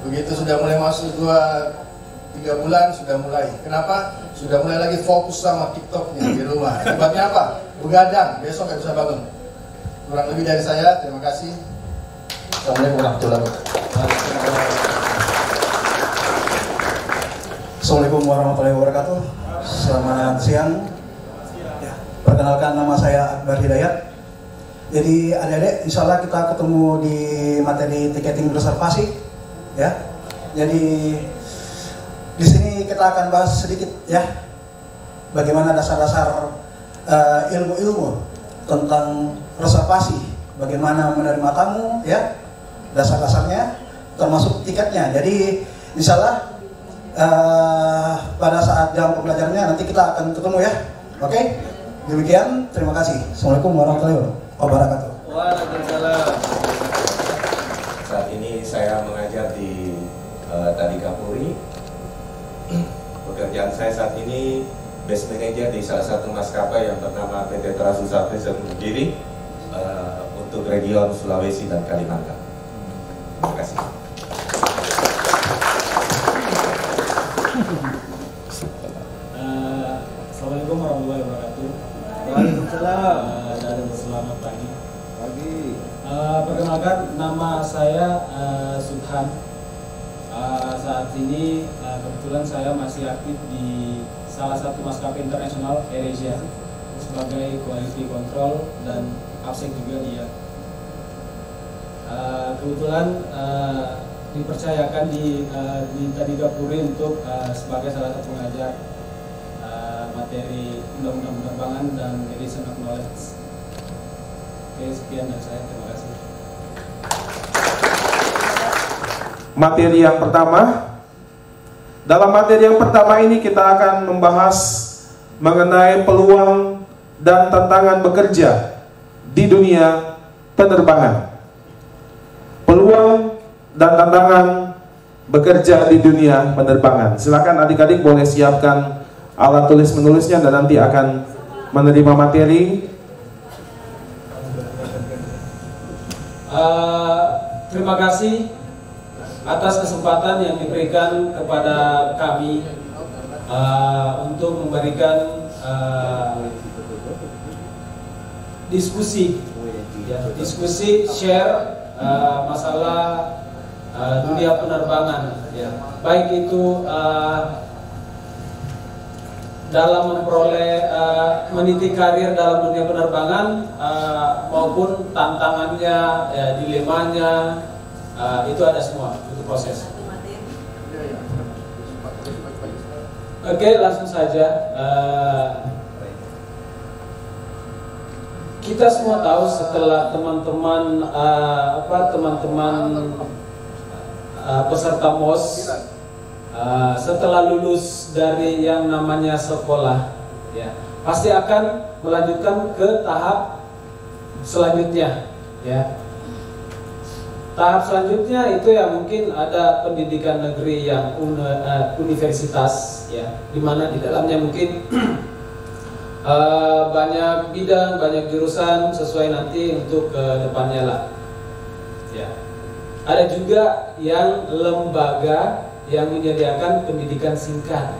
S13: Begitu sudah mulai masuk 2-3 bulan sudah mulai. Kenapa? Sudah mulai lagi fokus sama TikToknya di rumah. Akibatnya apa? Begadang, besok nggak bisa bangun. Kurang lebih dari saya. Terima kasih. Assalamualaikum warahmatullahi wabarakatuh.
S14: Assalamualaikum warahmatullahi wabarakatuh. Selamat siang. Ya, perkenalkan nama saya Akbar Hidayat. Jadi adik-adik, insya Allah kita ketemu di materi tiketing reservasi. Ya, jadi di sini kita akan bahas sedikit ya, bagaimana dasar-dasar ilmu-ilmu tentang reservasi, bagaimana menerima tamu, ya, dasar-dasarnya, termasuk tiketnya. Jadi insya Allah pada saat jam pembelajarannya nanti kita akan ketemu ya. Oke, demikian, terima kasih. Assalamualaikum warahmatullahi wabarakatuh.
S15: Waalaikumsalam. Saat ini saya mengajar di Tadika Puri. Pekerjaan saya saat ini base manager di salah satu maskapai yang bernama PT Trasusa sendiri untuk region Sulawesi dan Kalimantan. Terima kasih.
S16: Assalamualaikum warahmatullahi wabarakatuh. Waalaikumsalam. Dan selamat pagi. Perkenalkan, nama saya Subhan. Saat ini kebetulan saya masih aktif di salah satu maskapai internasional AirAsia sebagai quality control dan absek juga dia. Kebetulan dipercayakan di Tadika Puri untuk sebagai salah satu pengajar materi undang-undang penerbangan dan aviation knowledge. Oke, sekian dari saya. Terima kasih.
S1: Materi yang pertama. Dalam materi yang pertama ini kita akan membahas mengenai peluang dan tantangan bekerja di dunia penerbangan. Peluang dan tantangan bekerja di dunia penerbangan. Silakan adik-adik boleh siapkan alat tulis menulisnya dan nanti akan menerima materi.
S16: Terima kasih atas kesempatan yang diberikan kepada kami untuk memberikan diskusi share masalah dunia penerbangan ya. Baik itu dalam memperoleh meniti karir dalam dunia penerbangan maupun tantangannya, ya, dilemanya, itu ada semua, itu proses. Oke, langsung saja. Kita semua tahu setelah teman-teman peserta MOS setelah lulus dari yang namanya sekolah, ya, pasti akan melanjutkan ke tahap selanjutnya, ya. Tahap selanjutnya itu ya mungkin ada pendidikan negeri yang universitas ya, dimana di dalamnya mungkin banyak bidang, banyak jurusan sesuai nanti untuk ke depannya lah. Ya. Ada juga yang lembaga yang menyediakan pendidikan singkat,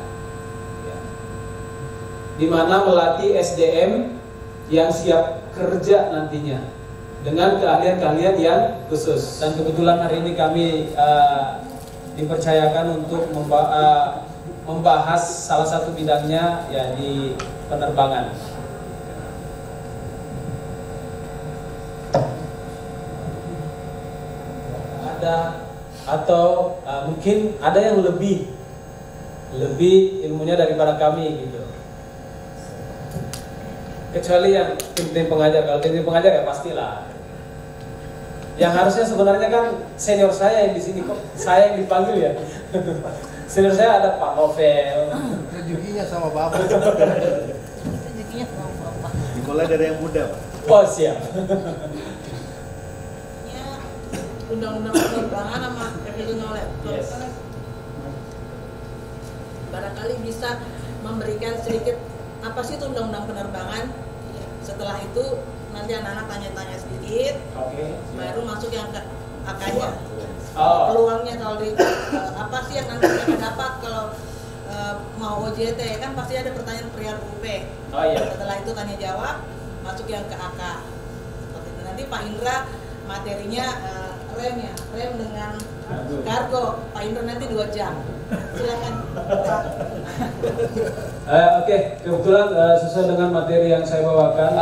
S16: ya, dimana melatih SDM yang siap kerja nantinya dengan keahlian-keahlian yang khusus. Dan kebetulan hari ini kami dipercayakan untuk membahas salah satu bidangnya ya di penerbangan. Ada atau mungkin ada yang lebih ilmunya daripada kami gitu. Kecuali yang tim pengajar. Kalau tim pengajar ya pastilah. Yang harusnya sebenarnya kan senior saya yang di sini, kok saya yang dipanggil ya. Senior saya ada Pak Novel.
S13: Rezekinya sama Bapak.
S7: Rezekinya sama Bapak.
S12: Dimulai dari yang muda, Pak.
S16: Oh, siap.
S7: Ya, undang-undang penerbangan sama professional laptop.
S16: Yes.
S7: Barangkali bisa memberikan sedikit apa sih itu undang-undang penerbangan. Setelah itu nanti anak-anak tanya-tanya sedikit, baru masuk yang ke AK-nya. Peluangnya kalau di apa sih yang nanti akan dapat kalau mau OJT kan pasti ada pertanyaan perihal UP. Setelah itu tanya jawab, masuk yang ke AK. Seperti itu. Nanti Pak Indra materinya rem dengan kargo. Pak Indra nanti 2 jam. Silakan.
S16: Oke, kebetulan sesuai dengan materi yang saya bawakan,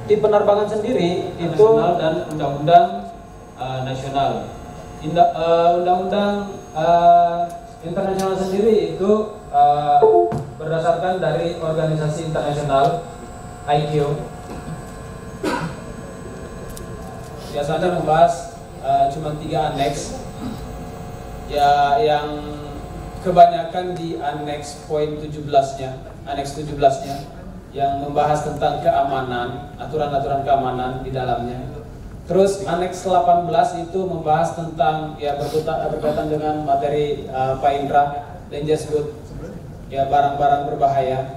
S16: di penerbangan sendiri itu dan undang-undang nasional, undang-undang internasional sendiri itu berdasarkan dari organisasi internasional ICAO. Biasanya membahas cuma 3 aneks. Ya, yang kebanyakan di aneks poin 17-nya, aneks 17-nya yang membahas tentang keamanan, aturan-aturan keamanan di dalamnya. Terus aneks 18 itu membahas tentang ya berkaitan dengan materi Pak Indra, dangerous goods, ya barang-barang berbahaya.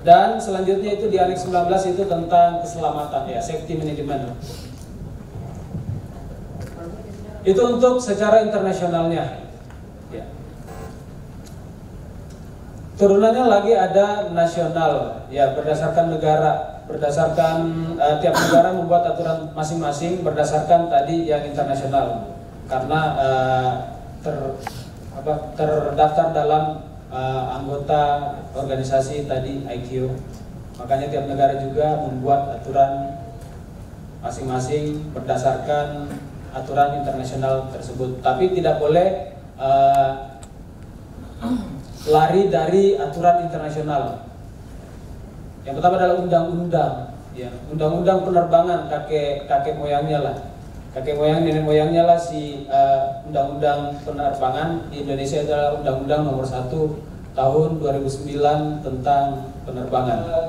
S16: Dan selanjutnya itu di aneks 19 itu tentang keselamatan, ya safety management. Itu untuk secara internasionalnya. Ya. Turunannya lagi ada nasional, ya berdasarkan negara, berdasarkan tiap negara membuat aturan masing-masing berdasarkan tadi yang internasional, karena terdaftar dalam anggota organisasi tadi ICAO. Makanya tiap negara juga membuat aturan masing-masing berdasarkan aturan internasional tersebut, tapi tidak boleh lari dari aturan internasional. Yang pertama adalah undang-undang, ya undang-undang penerbangan kakek moyangnya lah, kakek moyang nenek moyangnya lah si undang-undang penerbangan di Indonesia adalah Undang-Undang Nomor 1 Tahun 2009 tentang penerbangan.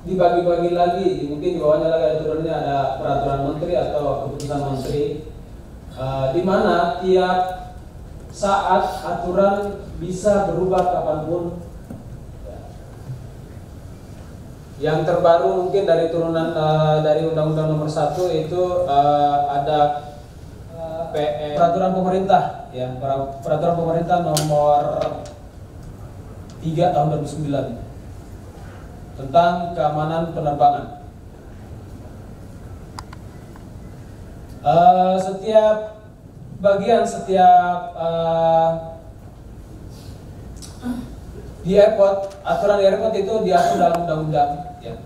S16: Dibagi-bagi lagi, mungkin di bawahnya lagi ada turunnya, ada peraturan menteri atau keputusan menteri, di mana tiap saat aturan bisa berubah kapanpun. Yang terbaru mungkin dari turunan dari Undang-Undang Nomor 1 itu ada peraturan pemerintah, ya peraturan pemerintah Nomor 3 Tahun 2009 tentang keamanan penerbangan. Setiap bagian, setiap di airport, aturan di airport itu diatur dalam undang-undang, ya.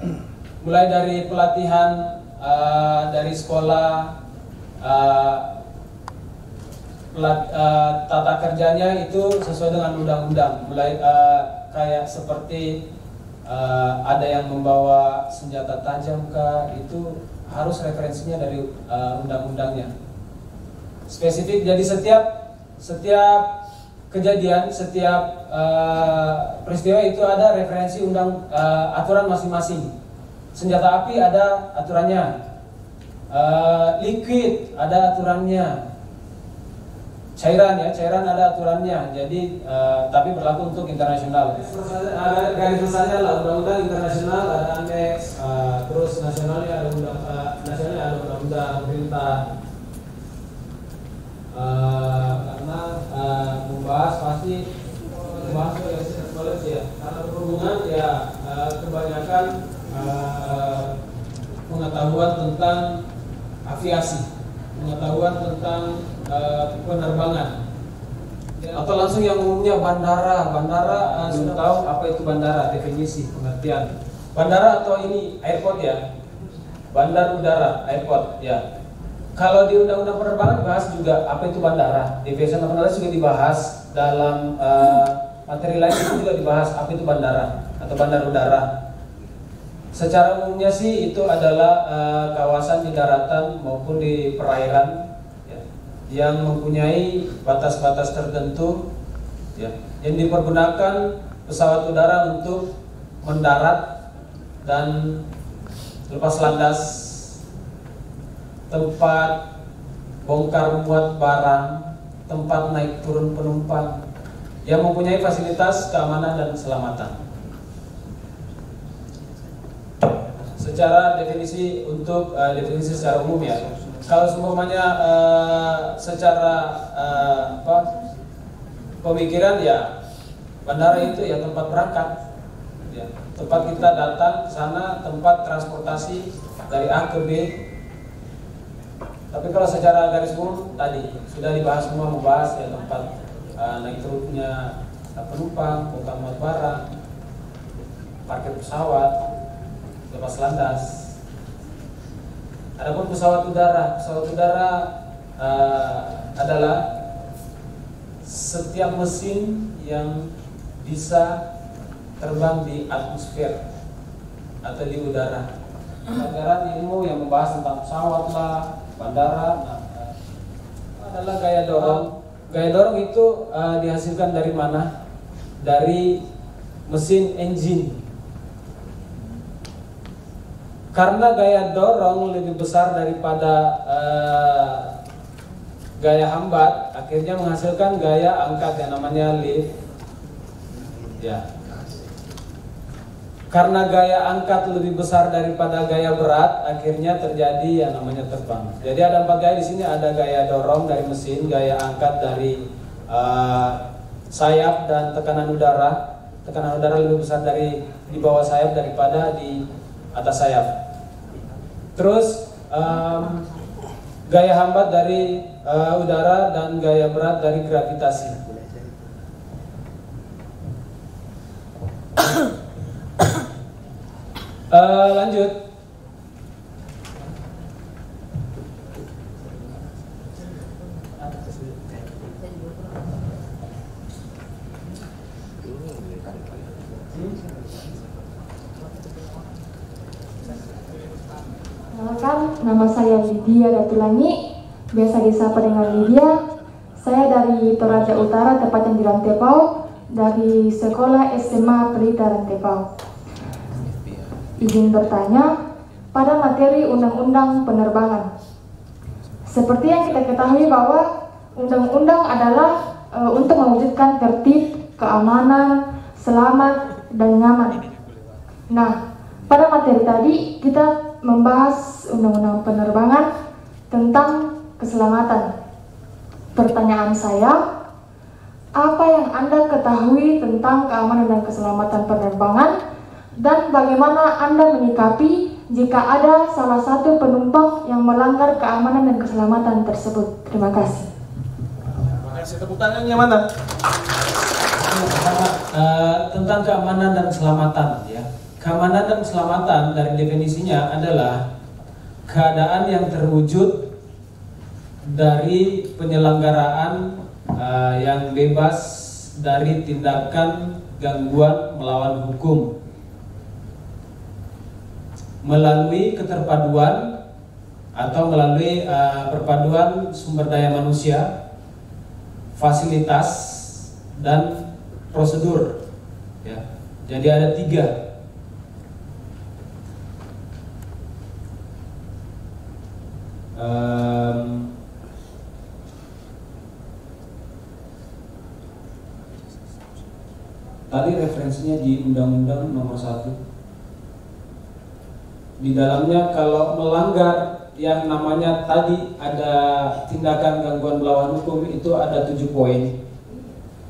S16: Mulai dari pelatihan dari sekolah, tata kerjanya itu sesuai dengan undang-undang. Mulai kayak seperti ada yang membawa senjata tajam kah, itu harus referensinya dari undang-undangnya spesifik. Jadi setiap kejadian, setiap peristiwa itu ada referensi aturan masing-masing. Senjata api ada aturannya, Liquid ada aturannya, cairan ya, cairan ada aturannya. Jadi tapi berlaku untuk internasional. Ada garis besarnya lah, undang-undang internasional ada aneks, terus nasionalnya ada nasionalnya ada undang-undang pemerintah. Karena membahas pasti membahas knowledge ya, karena berhubungan ya kebanyakan pengetahuan tentang aviasi, pengetahuan tentang penerbangan, atau langsung yang umumnya bandara. Bandara sudah tahu apa itu bandara, definisi, pengertian. Bandara atau ini airport ya, bandar udara, airport ya. Kalau di undang-undang penerbangan dibahas juga apa itu bandara, definisi bandara juga dibahas dalam materi lain itu juga dibahas apa itu bandara atau bandar udara. Secara umumnya sih itu adalah kawasan di daratan maupun di perairan ya, yang mempunyai batas-batas tertentu ya, yang dipergunakan pesawat udara untuk mendarat dan lepas landas, tempat bongkar muat barang, tempat naik turun penumpang, yang mempunyai fasilitas keamanan dan keselamatan. Secara definisi untuk definisi secara umum ya. Kalau semuanya secara pemikiran ya, bandara itu ya tempat berangkat, ya, tempat kita datang ke sana, tempat transportasi dari A ke B. Tapi kalau secara garis umum tadi sudah dibahas semua, membahas ya tempat naik turunnya penumpang, bongkar muat barang, parkir pesawat, lepas landas. Adapun pesawat udara adalah setiap mesin yang bisa terbang di atmosfer atau di udara. Pelajaran ilmu yang membahas tentang pesawat lah, bandara, adalah gaya dorong. Gaya dorong itu dihasilkan dari mana? Dari mesin engine. Karena gaya dorong lebih besar daripada gaya hambat, akhirnya menghasilkan gaya angkat yang namanya lift. Ya. Karena gaya angkat lebih besar daripada gaya berat, akhirnya terjadi yang namanya terbang. Jadi ada 4 gaya di sini, ada gaya dorong dari mesin, gaya angkat dari sayap dan tekanan udara. Tekanan udara lebih besar dari di bawah sayap daripada di atas sayap. Terus gaya hambat dari udara dan gaya berat dari gravitasi. Lanjut.
S17: Nama saya Lydia Datulangi, biasa disapa dengan Lydia. Saya dari Toraja Utara, tepatnya di Rantepao, dari Sekolah SMA Pelita Rantepao. Izin bertanya, pada materi Undang-Undang Penerbangan. Seperti yang kita ketahui bahwa undang-undang adalah untuk mewujudkan tertib, keamanan, selamat, dan nyaman. Nah, pada materi tadi kita membahas Undang-Undang Penerbangan tentang keselamatan. Pertanyaan saya, apa yang Anda ketahui tentang keamanan dan keselamatan penerbangan, dan bagaimana Anda menyikapi jika ada salah satu penumpang yang melanggar keamanan dan keselamatan tersebut? Terima kasih.
S1: Terima kasih. Tepuk tangannya mana?
S16: Tentang keamanan dan keselamatan ya. Keamanan dan keselamatan dari definisinya adalah keadaan yang terwujud dari penyelenggaraan yang bebas dari tindakan gangguan melawan hukum melalui keterpaduan atau melalui perpaduan sumber daya manusia, fasilitas, dan prosedur ya. Jadi ada 3. Tadi referensinya di Undang-Undang Nomor 1. Di dalamnya kalau melanggar yang namanya tadi ada tindakan gangguan melawan hukum itu ada 7 poin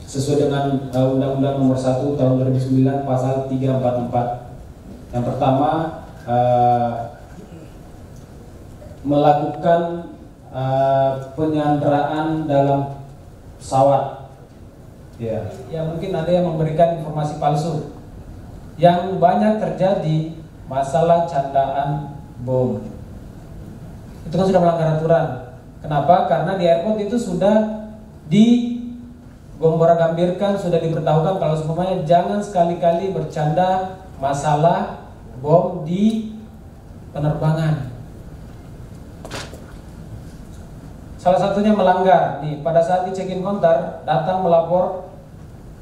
S16: sesuai dengan Undang-Undang Nomor 1 tahun 2009 pasal 344. Yang pertama, melakukan penyanderaan dalam pesawat. Ya mungkin ada yang memberikan informasi palsu. Yang banyak terjadi masalah candaan bom. Itu kan sudah melanggar aturan. Kenapa? Karena di airport itu sudah digombor-gambirkan, sudah diberitahukan kalau semuanya jangan sekali-kali bercanda masalah bom di penerbangan. Salah satunya melanggar nih, pada saat di check-in counter datang melapor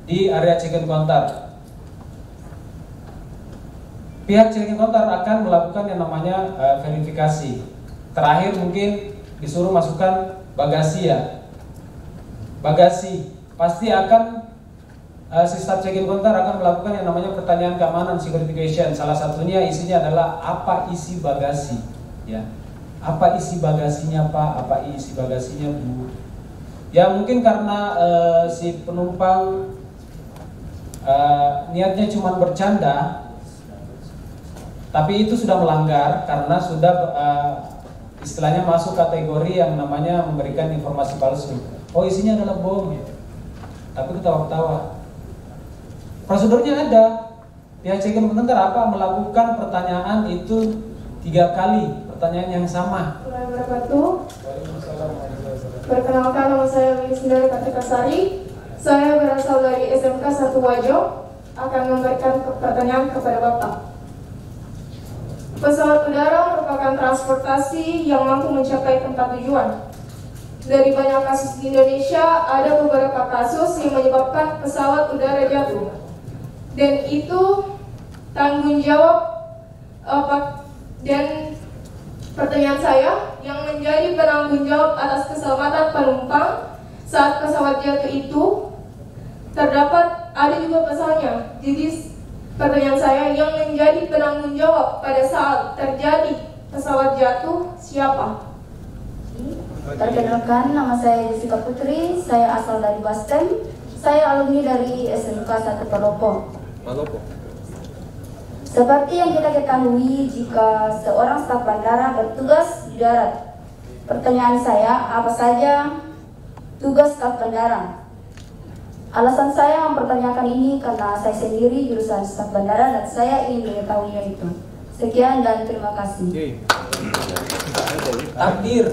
S16: di area check-in counter. Pihak check-in counter akan melakukan yang namanya verifikasi. Terakhir mungkin disuruh masukkan bagasi ya. Bagasi pasti akan si staf check-in counter akan melakukan yang namanya pertanyaan keamanan security question. Salah satunya isinya adalah apa isi bagasi ya. Apa isi bagasinya Pak? Apa isi bagasinya Bu? Ya mungkin karena si penumpang niatnya cuma bercanda, tapi itu sudah melanggar karena sudah istilahnya masuk kategori yang namanya memberikan informasi palsu. Oh isinya adalah bom, tapi ketawa-ketawa. Prosedurnya ada. Pihak check-in counter apa melakukan pertanyaan itu 3 kali, pertanyaan yang sama.
S17: Perkenalkan, nama saya Wilisindari Kartikasari. Saya berasal dari SMK 1 Wajo. Akan memberikan pertanyaan kepada Bapak. Pesawat udara merupakan transportasi yang mampu mencapai tempat tujuan. Dari banyak kasus di Indonesia, ada beberapa kasus yang menyebabkan pesawat udara jatuh. Dan itu tanggung jawab dan pertanyaan saya, yang menjadi penanggung jawab atas keselamatan penumpang saat pesawat jatuh itu terdapat ada juga pasalnya. Jadi pertanyaan saya, yang menjadi penanggung jawab pada saat terjadi pesawat jatuh siapa?
S18: Perkenalkan, nama saya Jessica Putri, saya asal dari Bastem. Saya alumni dari SMK 1 Palopo. Seperti yang kita ketahui, jika seorang staf bandara bertugas di darat, pertanyaan saya, apa saja tugas staf bandara? Alasan saya mempertanyakan ini karena saya sendiri jurusan staf bandara dan saya ingin mengetahuinya itu. Sekian dan terima kasih.
S16: Takdir.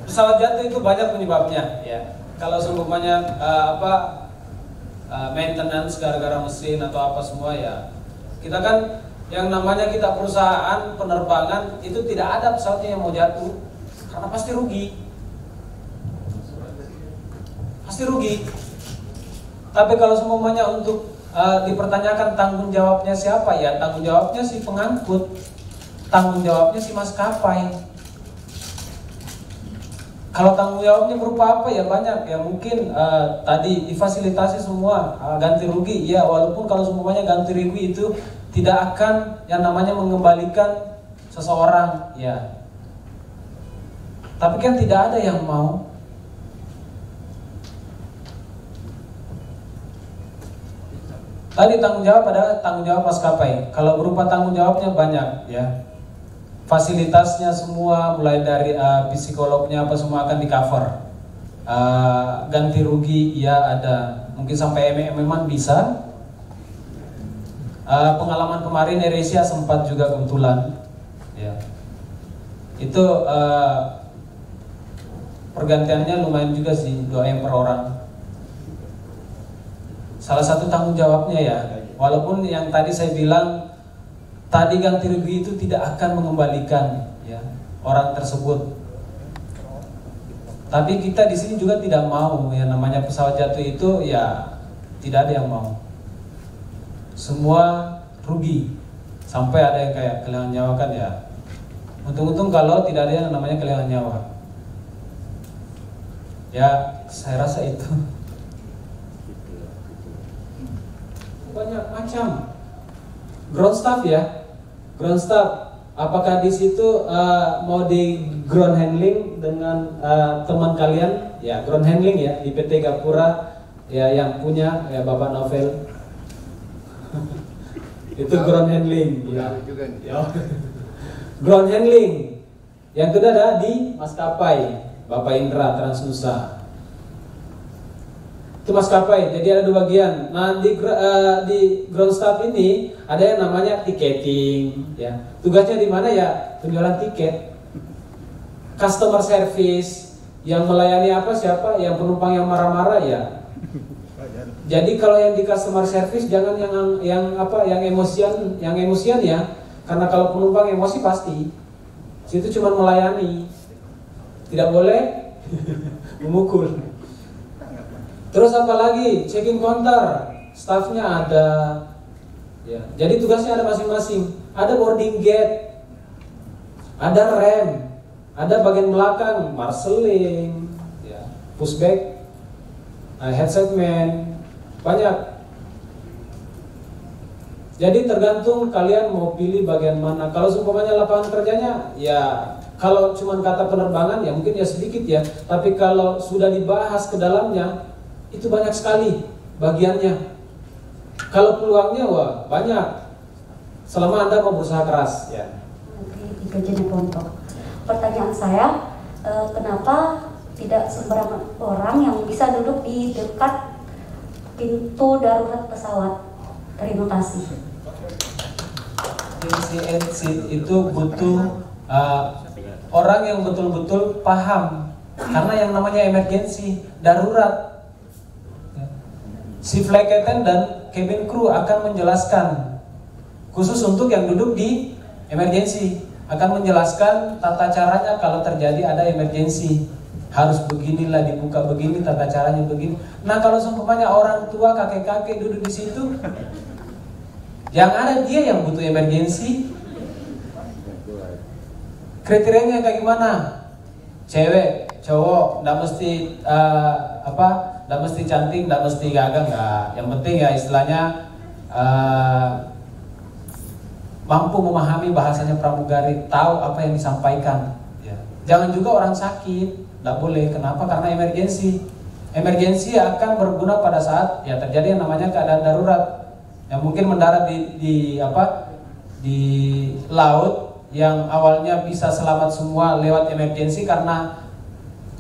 S16: Pesawat jatuh itu banyak penyebabnya ya. Kalau seumpamanya maintenance gara-gara mesin atau apa semua ya, kita kan yang namanya kita perusahaan penerbangan itu tidak ada pesawatnya yang mau jatuh karena pasti rugi, tapi kalau semuanya untuk dipertanyakan tanggung jawabnya siapa, ya tanggung jawabnya si pengangkut, tanggung jawabnya si maskapai. Kalau tanggung jawabnya berupa apa ya banyak ya, mungkin tadi difasilitasi semua ganti rugi ya, walaupun kalau semuanya ganti rugi itu tidak akan yang namanya mengembalikan seseorang ya, tapi kan tidak ada yang mau. Tadi tanggung jawab adalah tanggung jawab maskapai. Kalau berupa tanggung jawabnya banyak ya. Fasilitasnya semua mulai dari psikolognya apa semua akan di cover. Ganti rugi ya ada, mungkin sampai MM-an bisa. Pengalaman kemarin AirAsia sempat juga kebetulan ya. Itu pergantiannya lumayan juga sih, 2 M per orang. Salah satu tanggung jawabnya ya, walaupun yang tadi saya bilang tadi ganti rugi itu tidak akan mengembalikan ya orang tersebut. Tapi kita di sini juga tidak mau ya, namanya pesawat jatuh itu ya tidak ada yang mau. Semua rugi. sampai ada yang kayak kehilangan nyawa kan ya. Untung-untung kalau tidak ada yang namanya kehilangan nyawa. Ya, saya rasa itu. Banyak macam. Ground staff ya. Ground staff, apakah di situ mau di ground handling dengan teman kalian? Ya, ground handling ya di PT Gapura ya yang punya ya Bapak Novel. Itu ground handling ya. Ground handling. Yang kedua ada di maskapai Bapak Indra Transnusa. Itu maskapai. Jadi ada dua bagian. Nah di ground staff ini ada yang namanya ticketing. Ya. Tugasnya di mana ya? Penjualan tiket. Customer service. Yang melayani apa siapa? Yang penumpang yang marah-marah ya. Jadi kalau yang di customer service jangan yang emosian ya. Karena kalau penumpang emosi pasti. Situ cuma melayani. Tidak boleh memukul. Terus apa lagi? Checking counter, staffnya ada. Ya. Jadi tugasnya ada masing-masing. Ada boarding gate, ada rem, ada bagian belakang, marshalling, ya. Pushback, headset man, banyak. Jadi tergantung kalian mau pilih bagian mana. Kalau seumpamanya lapangan kerjanya, ya kalau cuma kata penerbangan ya mungkin ya sedikit ya. Tapi kalau sudah dibahas ke dalamnya, itu banyak sekali bagiannya. Kalau peluangnya wah banyak. Selama Anda mau berusaha keras ya.
S18: Di kerjanya kelompok. Pertanyaan saya, kenapa tidak sembarangan orang yang bisa duduk di dekat pintu darurat pesawat? Terima kasih.
S16: Seat itu butuh orang yang betul-betul paham, karena yang namanya emergency darurat. Si flight attendant, cabin crew akan menjelaskan, khusus untuk yang duduk di emergency, akan menjelaskan tata caranya kalau terjadi ada emergency. Harus beginilah, dibuka begini, tata caranya begini. Nah kalau seumpamanya orang tua, kakek-kakek duduk di situ, yang ada dia yang butuh emergency. Kriterianya kayak gimana? Cewek, cowok, nggak mesti nggak mesti cantik, nggak mesti gagah, nggak. Yang penting ya istilahnya mampu memahami bahasanya pramugari, tahu apa yang disampaikan. Ya. Jangan juga orang sakit, nggak boleh. Kenapa? Karena emergency. Emergency akan berguna pada saat ya terjadi yang namanya keadaan darurat. Yang mungkin mendarat di laut yang awalnya bisa selamat semua lewat emergency karena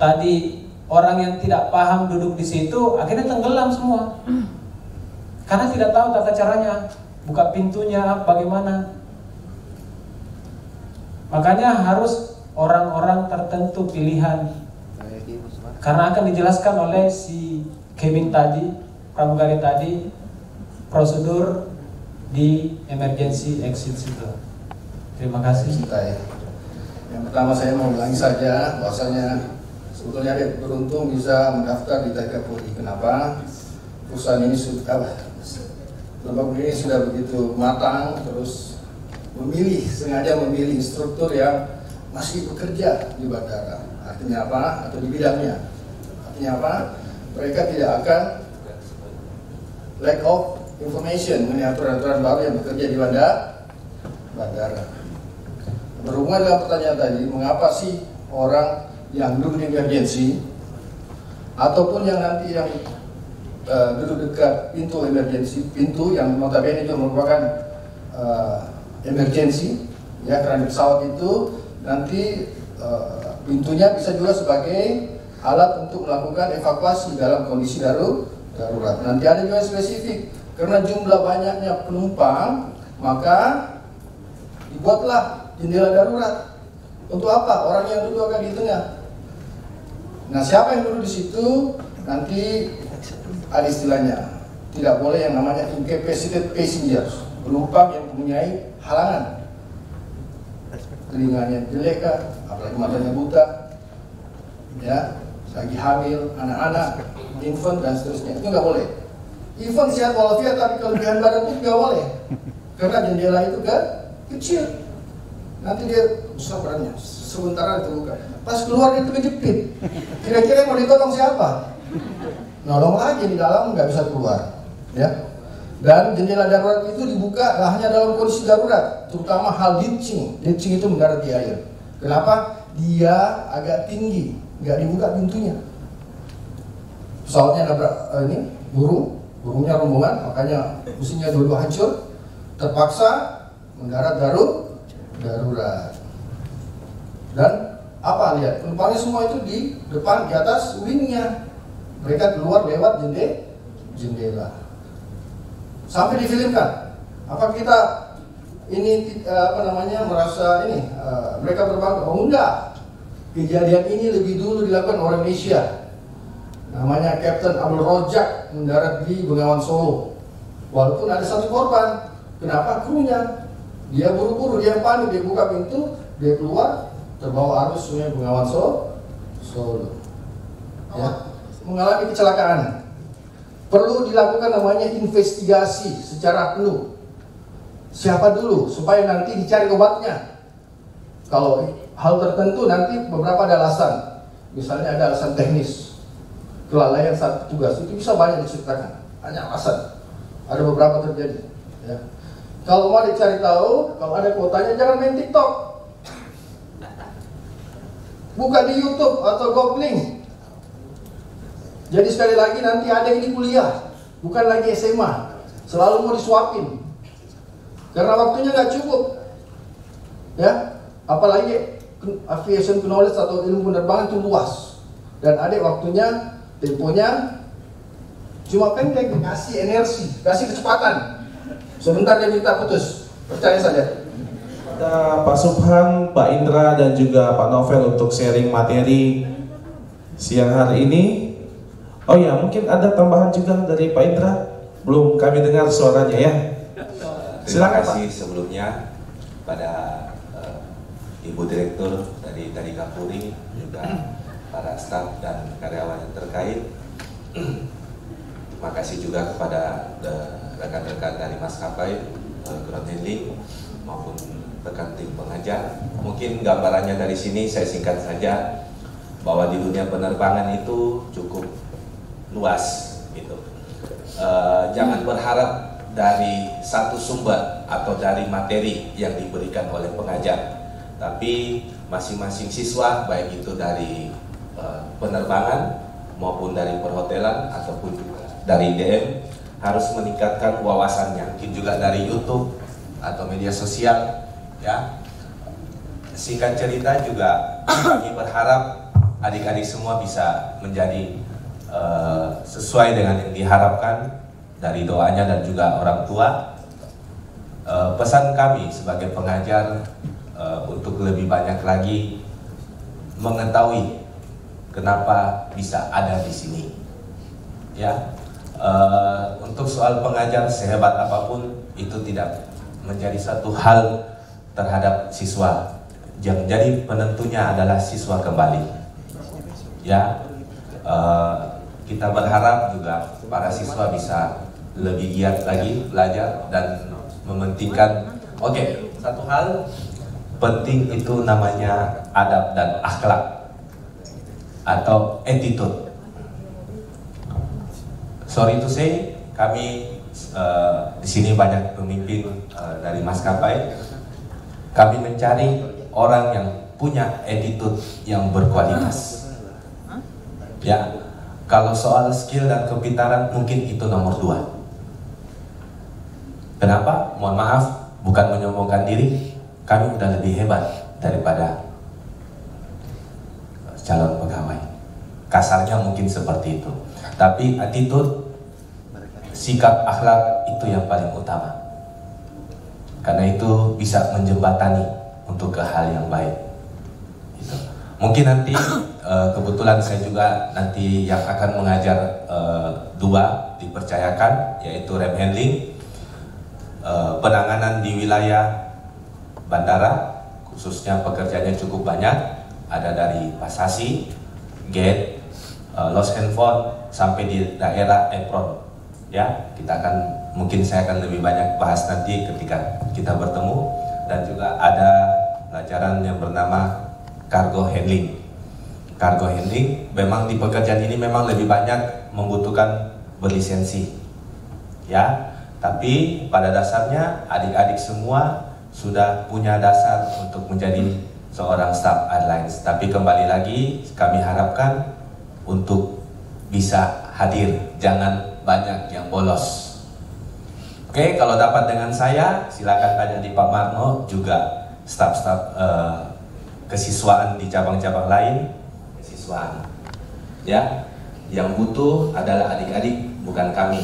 S16: tadi orang yang tidak paham duduk di situ akhirnya tenggelam semua karena tidak tahu tata caranya, buka pintunya bagaimana. Makanya harus orang-orang tertentu pilihan karena akan dijelaskan oleh si cabin tadi, pramugari tadi, prosedur di emergency exit situ. Terima kasih.
S13: Yang pertama saya mau bilang saja bahwasanya sebetulnya dia beruntung bisa mendaftar di TNI Polri. Kenapa? Perusahaan ini lembaga ini sudah begitu matang, terus sengaja memilih instruktur yang masih bekerja di bandara. Artinya apa? Atau di bidangnya. Artinya apa? Mereka tidak akan lack of information mengenai aturan-aturan baru yang bekerja di bandara. Berhubungan dengan pertanyaan tadi, mengapa sih orang yang duduk di emergency ataupun yang nanti yang duduk dekat pintu emergency, pintu yang notabene itu merupakan emergency, ya karena di pesawat itu nanti pintunya bisa juga sebagai alat untuk melakukan evakuasi dalam kondisi darurat. Nanti ada juga spesifik. Karena jumlah banyaknya penumpang, maka dibuatlah jendela darurat. Untuk apa? Orang yang duduk akan di tengah. Nah, siapa yang duduk di situ nanti ada istilahnya. Tidak boleh yang namanya incapacitated passengers, penumpang yang mempunyai halangan. Telinganya jelek, apalagi matanya buta, ya, lagi hamil, anak-anak, infant dan seterusnya. Itu nggak boleh. Even sehat walafiat tapi kelebihan badan itu nggak boleh. Karena jendela itu kan kecil, nanti dia besar badannya, sementara terbuka. Pas keluar dia kejepit. Kira-kira yang mau ditolong siapa? Nolong aja di dalam, nggak bisa keluar, ya. Dan jendela darurat itu dibuka hanya dalam kondisi darurat, terutama hal ditching. Ditching itu mendarat di air. Kenapa? Dia agak tinggi, nggak dibuka pintunya. Pesawatnya nabrak ini burungnya rombongan, makanya mesinnya dua-dua hancur. Terpaksa mendarat darurat. Dan apa, lihat penumpangnya semua itu di depan, di atas wingnya. Mereka keluar lewat jendela. Sampai difilmkan. Apa kita ini merasa ini mereka berbangga? Oh enggak. Kejadian ini lebih dulu dilakukan orang Indonesia. Namanya Kapten Abdul Rojak mendarat di Bengawan Solo. Walaupun ada satu korban. Kenapa? Krunya. Dia buru-buru, dia panik, dia buka pintu, dia keluar, terbawa arus Sungai Bengawan Solo. Ya, mengalami kecelakaan. Perlu dilakukan namanya investigasi secara penuh. Siapa dulu supaya nanti dicari obatnya. Kalau hal tertentu nanti beberapa ada alasan. Misalnya ada alasan teknis, kelalaian saat tugas, itu bisa banyak diceritakan. Hanya alasan. Ada beberapa terjadi. Ya. Kalau mau dicari tahu, kalau ada kuotanya jangan main TikTok. Buka di YouTube atau googling. Jadi sekali lagi nanti ada ini kuliah, bukan lagi SMA. Selalu mau disuapin. Karena waktunya nggak cukup. Ya, apalagi aviation knowledge atau ilmu penerbangan itu luas. Dan ada waktunya, temponya cuma pendek, dikasih energi, kasih kecepatan. Sebentar dia minta putus, percaya saja.
S1: Ada Pak Subhan, Pak Indra, dan juga Pak Novel untuk sharing materi siang hari ini. Oh ya, mungkin ada tambahan juga dari Pak Indra. Belum kami dengar suaranya ya.
S15: Terima kasih sebelumnya pada Ibu Direktur dari Tadika Puri, juga para staf dan karyawan yang terkait. Terima kasih juga kepada rekan-rekan dari maskapai, ground handling maupun rekan tim pengajar. Mungkin gambarannya dari sini saya singkat saja bahwa di dunia penerbangan itu cukup luas gitu. Jangan berharap dari satu sumber atau dari materi yang diberikan oleh pengajar, tapi masing-masing siswa, baik itu dari penerbangan maupun dari perhotelan ataupun dari DM, harus meningkatkan wawasannya. Mungkin juga dari YouTube atau media sosial, ya. Singkat cerita juga kami berharap adik-adik semua bisa menjadi sesuai dengan yang diharapkan dari doanya dan juga orang tua. Pesan kami sebagai pengajar untuk lebih banyak lagi mengetahui kenapa bisa ada di sini, ya. Untuk soal pengajar sehebat apapun itu tidak menjadi satu hal terhadap siswa. Yang jadi penentunya adalah siswa kembali, ya. Kita berharap juga para siswa bisa lebih giat lagi belajar dan mementingkan. Oke, satu hal penting itu namanya adab dan akhlak atau attitude. Sorry to say, kami di sini banyak pemimpin dari maskapai. Kami mencari orang yang punya attitude yang berkualitas. Ya, kalau soal skill dan kepintaran mungkin itu nomor 2. Kenapa? Mohon maaf, bukan menyombongkan diri. Kami udah lebih hebat daripada calon pegawai. Kasarnya mungkin seperti itu. Tapi attitude, sikap akhlak itu yang paling utama. Karena itu bisa menjembatani untuk ke hal yang baik. Gitu. Mungkin nanti kebetulan saya juga nanti yang akan mengajar 2 dipercayakan, yaitu rem handling, penanganan di wilayah bandara, khususnya pekerjaannya cukup banyak, ada dari pasasi, gate, lost handphone, sampai di daerah apron, Ya, mungkin saya akan lebih banyak bahas nanti ketika kita bertemu. Dan juga ada pelajaran yang bernama cargo handling. Cargo handling memang di pekerjaan ini memang lebih banyak membutuhkan berlisensi, ya. Tapi pada dasarnya adik-adik semua sudah punya dasar untuk menjadi seorang staff airlines. Tapi kembali lagi kami harapkan untuk bisa hadir, jangan banyak yang bolos. Oke, kalau dapat dengan saya silakan tanya di Pak Marno, juga staf-staf kesiswaan di cabang-cabang lain, kesiswaan. Ya, yang butuh adalah adik-adik, bukan kami.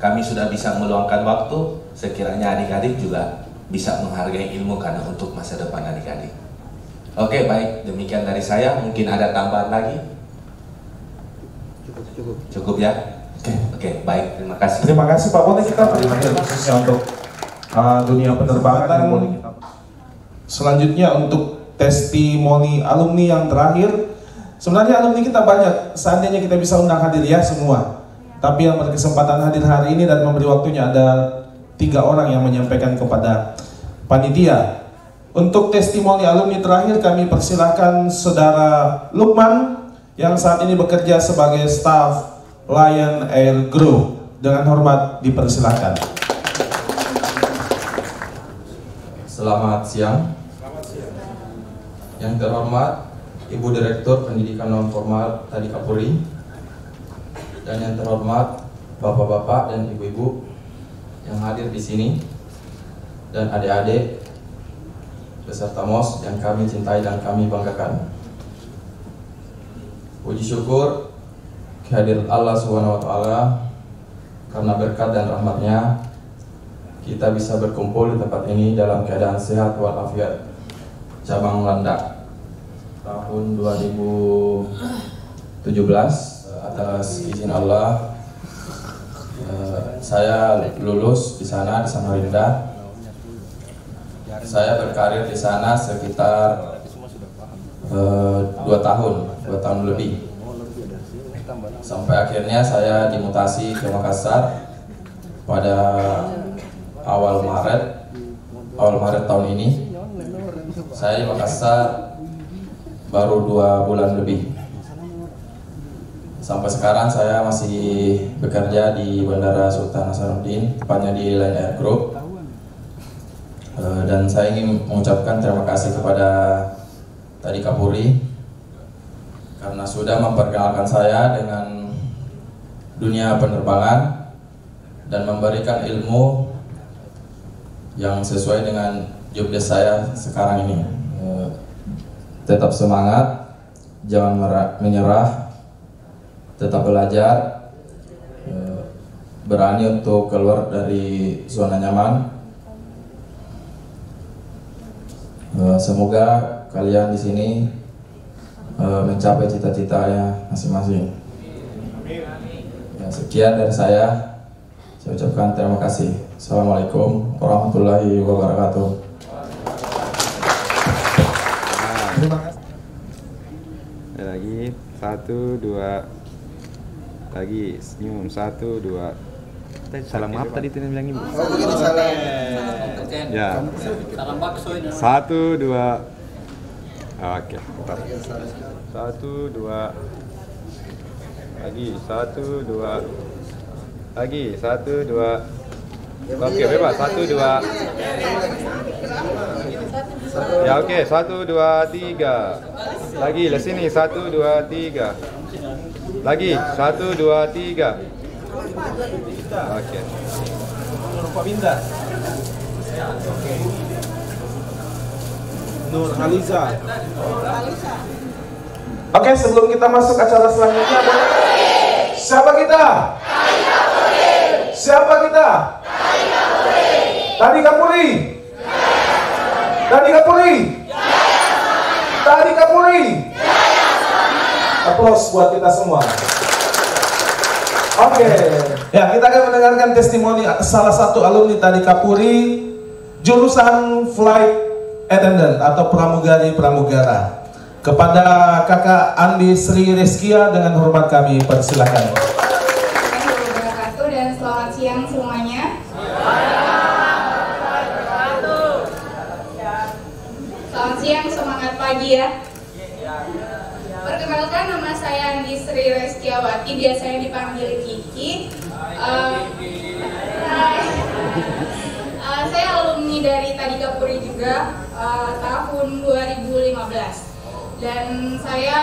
S15: Kami sudah bisa meluangkan waktu, sekiranya adik-adik juga bisa menghargai ilmu karena untuk masa depan adik-adik. Oke, baik, demikian dari saya. Mungkin ada tambahan lagi? Cukup ya? Oke, baik, terima kasih.
S1: Terima kasih Pak. Boleh kita beri materi khususnya untuk dunia penerbangan. Selanjutnya untuk testimoni alumni yang terakhir. Sebenarnya alumni kita banyak, seandainya kita bisa undang hadir ya semua. Tapi yang berkesempatan hadir hari ini dan memberi waktunya ada 3 orang yang menyampaikan kepada panitia. Untuk testimoni alumni terakhir kami persilahkan Saudara Lukman yang saat ini bekerja sebagai staf Lion Air Group. Dengan hormat dipersilahkan.
S11: Selamat siang. Yang terhormat Ibu Direktur Pendidikan Non Formal Tadi Kapuri, dan yang terhormat Bapak-bapak dan Ibu-ibu yang hadir di sini, dan adik-adik beserta MOS yang kami cintai dan kami banggakan. Puji syukur kehadiran Allah SWT, karena berkat dan rahmatnya kita bisa berkumpul di tempat ini dalam keadaan sehat walafiat. Cabang Landak tahun 2017 atas izin Allah saya lulus di sana, di Samarinda. Saya berkarir di sana sekitar 2 tahun lebih, sampai akhirnya saya dimutasi ke Makassar pada awal Maret tahun ini. Saya di Makassar baru 2 bulan lebih. Sampai sekarang saya masih bekerja di Bandara Sultan Hasanuddin, tepatnya di Lion Air Group. Dan saya ingin mengucapkan terima kasih kepada Tadi Kapuri karena sudah memperkenalkan saya dengan dunia penerbangan dan memberikan ilmu yang sesuai dengan job desk saya sekarang ini. Tetap semangat, jangan menyerah, tetap belajar, berani untuk keluar dari zona nyaman. Semoga kalian di sini mencapai cita-citanya masing-masing. Ya, sekian dari saya ucapkan terima kasih. Assalamualaikum warahmatullahi wabarakatuh.
S10: Terima kasih. Lagi 1, 2. Lagi senyum 1, 2. Salam maaf tadi tidak bilang ibu.
S13: Oh, begini salam.
S10: Ya.
S13: Salam bakso ini.
S10: 1, 2. Oke, bentar. 1, 2. Lagi 1, 2. Lagi 1, 2. Oke, bebas. 1, 2. Ya, oke. 1, 2, 3. Lagi di sini 1, 2, 3. Lagi 1, 2, 3. Oke.
S1: Pak Binda. Oke. Nur Haliza. Oke, sebelum kita masuk acara selanjutnya, siapa kita? Siapa kita? Tadi Kapuri. Tadi Kapuri. Tadi Kapuri. Aplaus buat kita semua. Oke, ya kita akan mendengarkan testimoni salah satu alumni Tadi Kapuri, jurusan Flight Attendant atau pramugari-pramugara. Kepada Kakak Andi Sri Rizkia dengan hormat kami persilakan.
S19: Dan ya. Perkenalkan, nama saya Andi Sri Reskiawati, biasanya dipanggil Kiki. Saya alumni dari Tadika Puri juga, tahun 2015. Dan saya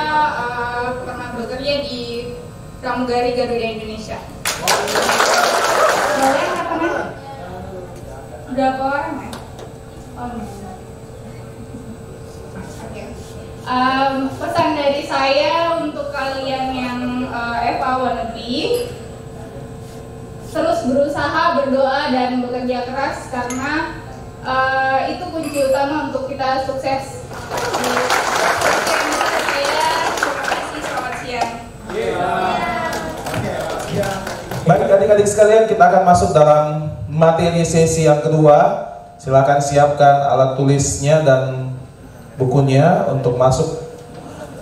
S19: pernah bekerja di Pramugari Garuda Indonesia. Boleh apa nih? Berapa orang ya? Pesan dari saya untuk kalian yang FA wannabe, terus berusaha, berdoa, dan bekerja keras karena itu kunci utama untuk kita sukses. Terima kasih, selamat siang.
S1: Baik adik-adik sekalian, kita akan masuk dalam materi sesi yang kedua. Silakan siapkan alat tulisnya dan bukunya untuk masuk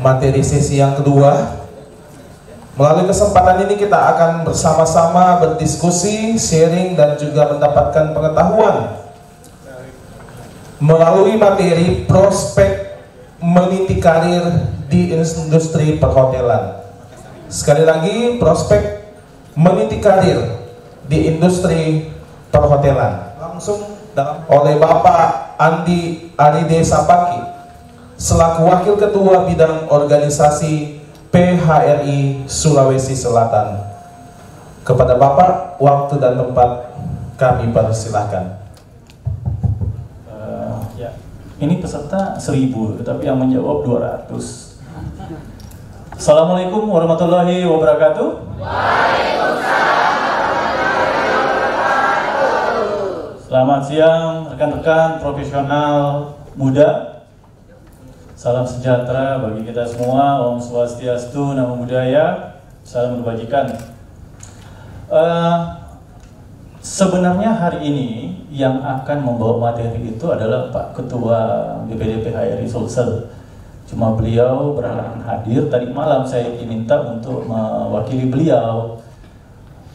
S1: materi sesi yang kedua. Melalui kesempatan ini kita akan bersama-sama berdiskusi, sharing, dan juga mendapatkan pengetahuan melalui materi prospek meniti karir di industri perhotelan. Sekali lagi, prospek meniti karir di industri perhotelan. Langsung oleh Bapak Andi Aride Sapaki selaku Wakil Ketua Bidang Organisasi PHRI Sulawesi Selatan. Kepada Bapak, waktu dan tempat kami persilahkan.
S20: Ini peserta 1000, tetapi yang menjawab 200. Assalamualaikum warahmatullahi wabarakatuh. Selamat siang rekan-rekan profesional muda. Salam sejahtera bagi kita semua. Om Swastiastu, Namo Buddhaya. Salam kebajikan. Sebenarnya hari ini yang akan membawa materi itu adalah Pak Ketua BPD PHRI Sulsel. Cuma beliau berhalangan hadir. Tadi malam saya diminta untuk mewakili beliau.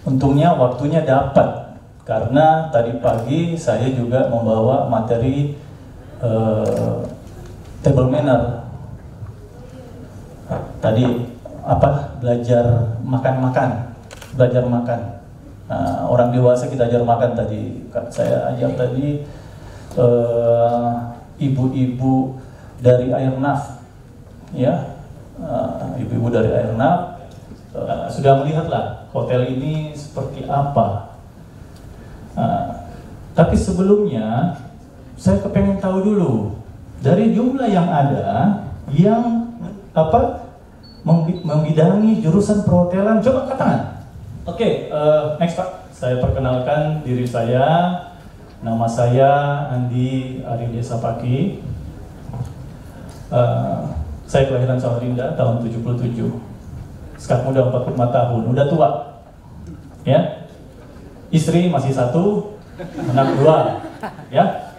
S20: Untungnya waktunya dapat, karena tadi pagi saya juga membawa materi table manner. Tadi apa? Belajar makan. Orang dewasa kita ajar makan tadi. Saya ajar tadi ibu-ibu dari Airnav. Ya, ibu-ibu dari Airnav sudah melihatlah hotel ini seperti apa. Tapi sebelumnya saya kepengen tahu dulu dari jumlah yang ada yang membidangi jurusan perhotelan, coba angkat tangan. Oke, next Pak. Saya perkenalkan diri saya. Nama saya Andi Aride Sapaki. Saya kelahiran Samarinda tahun 77. Sekarang udah 45 tahun, udah tua. Ya. Istri masih 1, anak 2. Ya.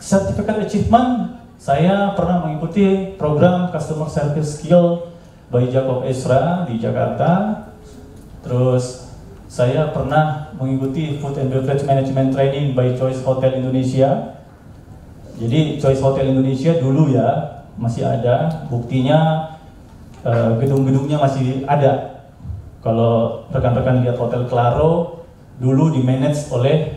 S20: Sertifikat achievement, saya pernah mengikuti program Customer Service Skill by Jacob Esra di Jakarta. Terus saya pernah mengikuti Food and Beverage Management Training by Choice Hotel Indonesia. Jadi Choice Hotel Indonesia dulu ya masih ada, buktinya gedung-gedungnya masih ada. Kalau rekan-rekan lihat Hotel Claro dulu di-manage oleh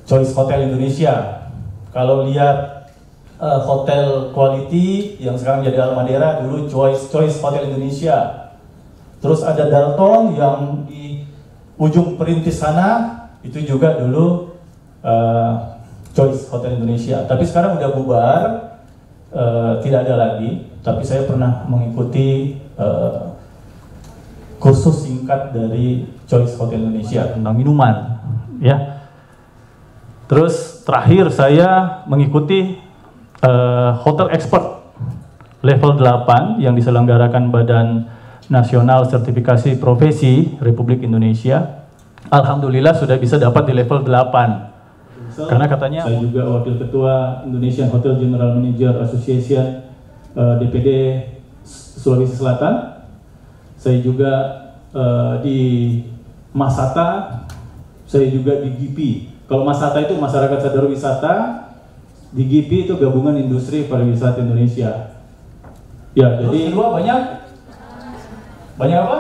S20: Choice Hotel Indonesia. Kalau lihat Hotel Quality yang sekarang jadi Almadera dulu Choice Hotel Indonesia. Terus ada Dalton yang di ujung perintis sana itu juga dulu Choice Hotel Indonesia. Tapi sekarang udah bubar, tidak ada lagi. Tapi saya pernah mengikuti kursus singkat dari Choice Hotel Indonesia tentang minuman, ya. Terus terakhir saya mengikuti Hotel Expert level 8 yang diselenggarakan Badan Nasional Sertifikasi Profesi Republik Indonesia. Alhamdulillah sudah bisa dapat di level 8. Karena katanya saya juga wakil ketua Indonesian Hotel General Manager Association DPD Sulawesi Selatan. Saya juga di Masata, saya juga di GIPI. Kalau Masata itu Masyarakat Sadar Wisata, di GIPI itu Gabungan Industri Pariwisata Indonesia. Ya, jadi kedua banyak apa?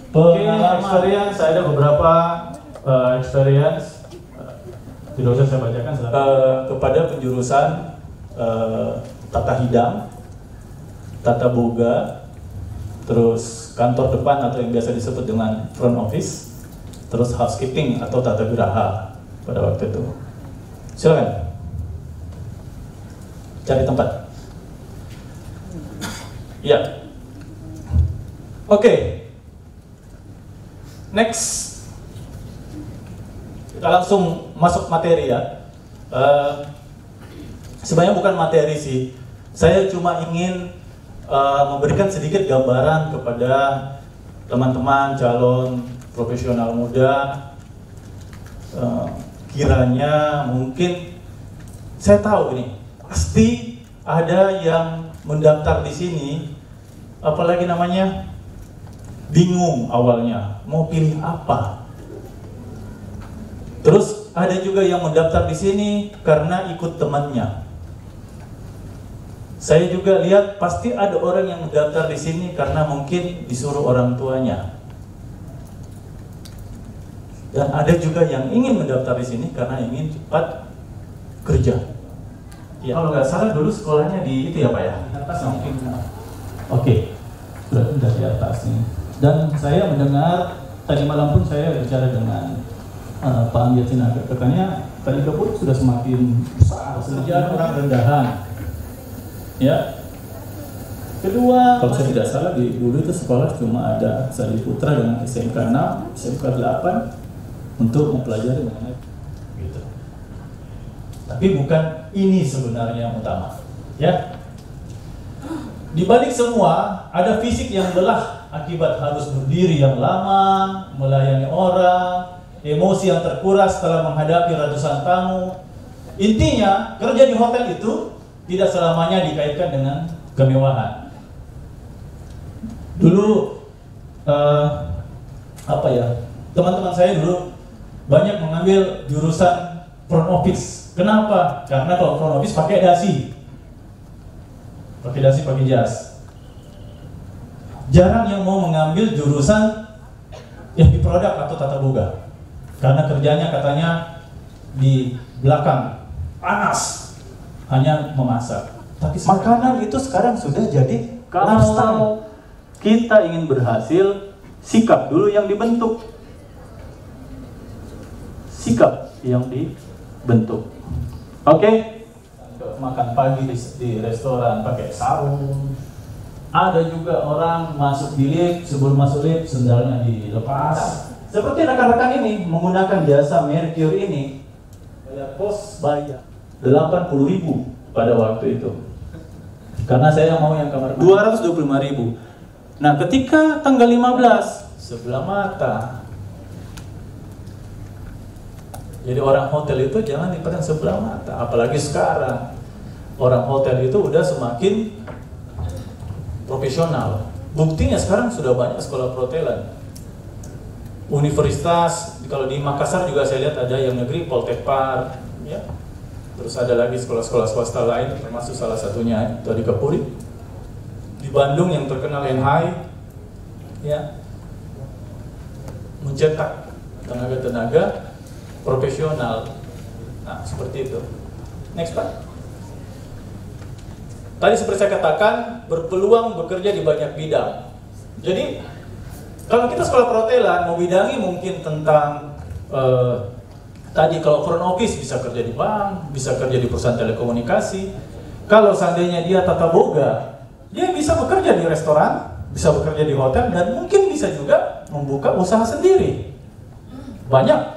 S20: Pengalaman. Experience, saya ada beberapa experience. Tidak usah saya bacakan. Kepada penjurusan tata hidang, tata boga, terus kantor depan atau yang biasa disebut dengan front office, terus housekeeping atau tata geraha pada waktu itu. Silakan cari tempat. Ya, oke. Next, kita langsung masuk materi ya. Sebenarnya bukan materi sih. Saya cuma ingin memberikan sedikit gambaran kepada teman-teman calon profesional muda. Kiranya mungkin saya tahu ini pasti ada yang mendaftar di sini, apalagi namanya bingung awalnya mau pilih apa. Terus ada juga yang mendaftar di sini karena ikut temannya. Saya juga lihat pasti ada orang yang mendaftar di sini karena mungkin disuruh orang tuanya. Dan ada juga yang ingin mendaftar di sini karena ingin cepat kerja. Ya. Kalau nggak salah dulu sekolahnya di itu ya Pak ya? Di atas mungkin. Oke, sudah di atas nih. Dan saya mendengar tadi malam pun saya bicara dengan Pak Amir Sinaga. Katanya tadi Kapur sudah semakin besar sejak orang rendahan. Ya. Kedua, kalau saya tidak salah dulu itu sekolah cuma ada Sari Putra dengan SMK 6, SMK 8 untuk mempelajari mengenai gitu. Tapi bukan ini sebenarnya yang utama, ya. Di balik semua ada fisik yang lelah akibat harus berdiri yang lama, melayani orang, emosi yang terkuras setelah menghadapi ratusan tamu. Intinya kerja di hotel itu tidak selamanya dikaitkan dengan kemewahan. Dulu teman-teman saya dulu banyak mengambil jurusan front office. Kenapa? Karena kalau front office pakai dasi, pakai jas. Jarang yang mau mengambil jurusan yang di produk atau tata boga, karena kerjanya katanya di belakang panas, hanya memasak. Tapi makanan itu sekarang sudah jadi lifestyle. Kita ingin berhasil, sikap dulu yang dibentuk. Sikap yang dibentuk. Oke? Makan pagi di restoran pakai sarung. Ada juga orang masuk di lift, sebelum masuk lift sendalnya dilepas. Seperti rekan-rekan ini menggunakan jasa Mercure ini, bayar kos bayar 80.000 pada waktu itu. Karena saya mau yang kamar 225.000. Nah, ketika tanggal 15 sebelah mata. Jadi orang hotel itu jangan dipandang sebelah mata, apalagi sekarang. Orang hotel itu udah semakin profesional. Buktinya sekarang sudah banyak sekolah perhotelan. Universitas, kalau di Makassar juga saya lihat ada yang negeri, Poltekpar, ya. Terus ada lagi sekolah-sekolah swasta lain, termasuk salah satunya itu di Kapuri. Di Bandung yang terkenal Enhai, ya, mencetak tenaga-tenaga profesional. Nah, seperti itu. Next Pak. Tadi seperti saya katakan, berpeluang bekerja di banyak bidang. Jadi, kalau kita sekolah perhotelan, mau bidangi mungkin tentang tadi kalau front office bisa kerja di bank, bisa kerja di perusahaan telekomunikasi. Kalau seandainya dia tata boga, dia bisa bekerja di restoran, bisa bekerja di hotel, dan mungkin bisa juga membuka usaha sendiri. Banyak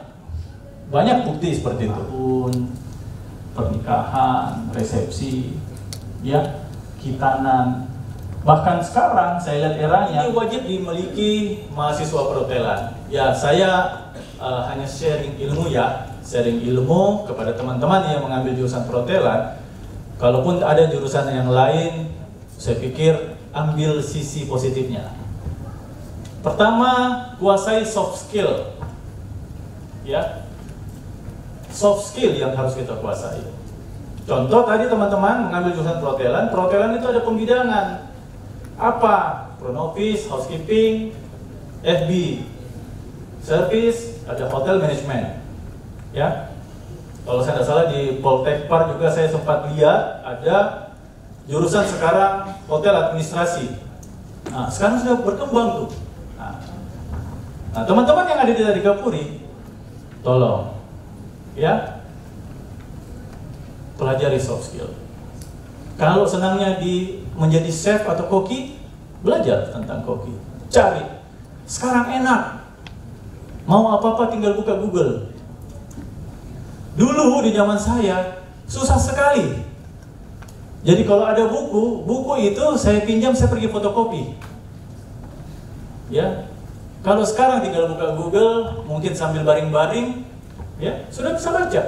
S20: bukti seperti itu. Pernikahan, resepsi, ya, khitanan. Bahkan sekarang saya lihat eranya ini wajib dimiliki mahasiswa perhotelan. Ya, saya hanya sharing ilmu kepada teman-teman yang mengambil jurusan perhotelan. Kalaupun ada jurusan yang lain, saya pikir ambil sisi positifnya. Pertama, kuasai soft skill. Ya. Soft skill yang harus kita kuasai. Contoh tadi teman-teman mengambil jurusan perhotelan. Perhotelan itu ada pembidangan. Apa? Front office, housekeeping, FB, service, ada hotel management. Ya. Kalau saya tidak salah di Poltek Par juga saya sempat lihat ada jurusan sekarang hotel administrasi. Nah, sekarang sudah berkembang tuh. Nah, teman-teman yang ada di Tadikapuri, tolong, ya, pelajari soft skill. Kalau senangnya menjadi chef atau koki, belajar tentang koki. Cari. Sekarang enak. Mau apa-apa tinggal buka Google. Dulu di zaman saya susah sekali. Jadi kalau ada buku itu saya pinjam, saya pergi fotokopi. Ya. Kalau sekarang tinggal buka Google, mungkin sambil baring-baring, ya, sudah bisa baca.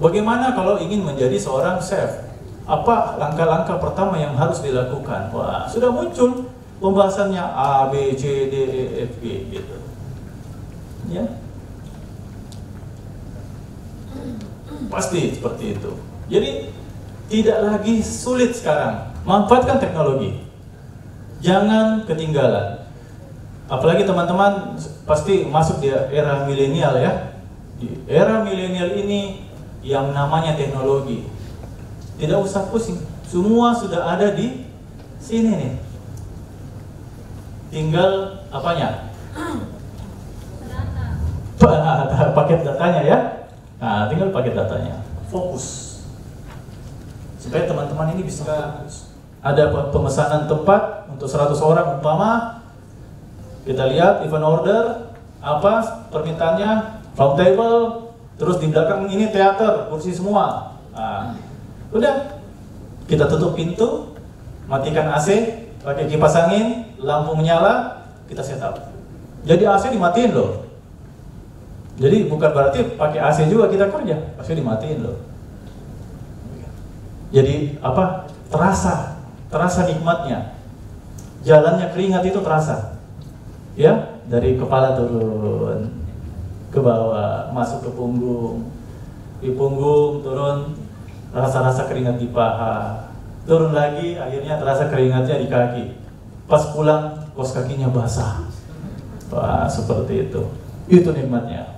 S20: Bagaimana kalau ingin menjadi seorang chef? Apa langkah-langkah pertama yang harus dilakukan? Wah, sudah muncul pembahasannya A, B, C, D, E, F, G gitu. Ya. Pasti seperti itu. Jadi tidak lagi sulit sekarang. Manfaatkan teknologi. Jangan ketinggalan. Apalagi teman-teman pasti masuk di era milenial ya. Di era milenial ini yang namanya teknologi. Tidak usah pusing. Semua sudah ada di sini nih. Tinggal apanya? Paket datanya ya. Nah, tinggal pakai datanya, fokus supaya teman-teman ini bisa fokus. Ada pemesanan tempat untuk 100 orang umpama, kita lihat event order, apa permintaannya, round table, terus di belakang ini teater, kursi semua. Nah, udah, kita tutup pintu, matikan AC, pakai kipas angin, lampu menyala, kita setup. Jadi AC dimatiin loh. Jadi bukan berarti pakai AC juga kita kerja, pasti dimatiin loh. Jadi apa? Terasa nikmatnya. Jalannya keringat itu terasa. Ya, dari kepala turun ke bawah, masuk ke punggung. Di punggung turun, rasa-rasa keringat di paha. Turun lagi, akhirnya terasa keringatnya di kaki. Pas pulang, kos kakinya basah. Wah, seperti itu. Itu nikmatnya.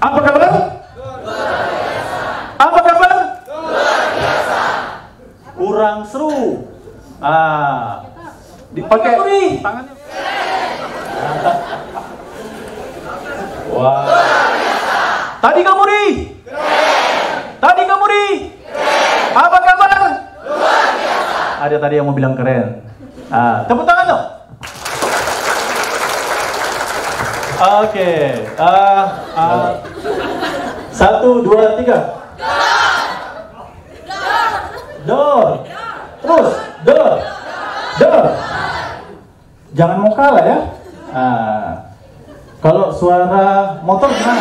S20: Apa kabar? Luar biasa. Apa kabar? Luar biasa. Kurang seru. Dipakai tangannya. Wah. Tadi kamu apa kabar? Luar biasa. Ada tadi yang mau bilang keren. Tepuk tangan dong. Oke. 1, 2, 3. Door. Terus door. Jangan mau kalah ya. Kalau suara motor gimana?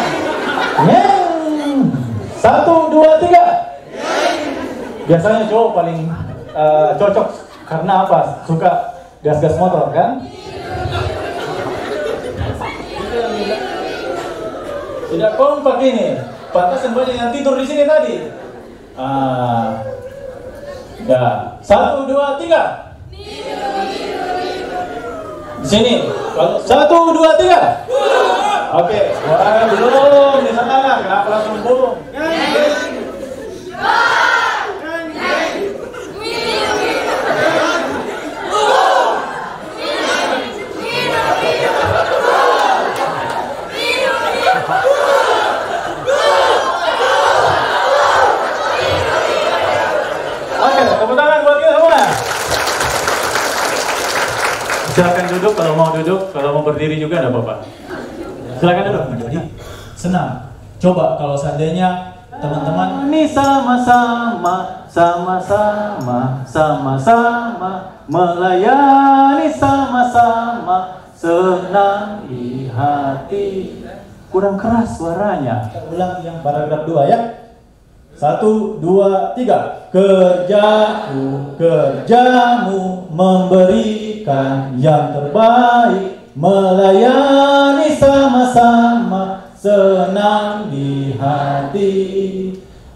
S20: 1, 2, 3. Biasanya cowok paling cocok karena apa? Suka gas-gas motor kan? Tidak kompak ini. Pantasan banyak yang tidur di sini tadi. Dah. 1, 2, 3. Di sini. 1, 2, 3. Oke. Wah, belum di sana. Kenapa langsung belum? Tepuk tangan buat kita semua. Silakan duduk kalau mau duduk, kalau mau berdiri juga tidak apa-apa. Silakan duduk. Jadi senang. Coba kalau seandainya teman-teman ini sama-sama melayani sama-sama senang di hati. Kurang keras suaranya. Kita ulang yang paragraf 2 ya. 1, 2, 3. Kerjamu memberikan yang terbaik, melayani sama-sama senang di hati.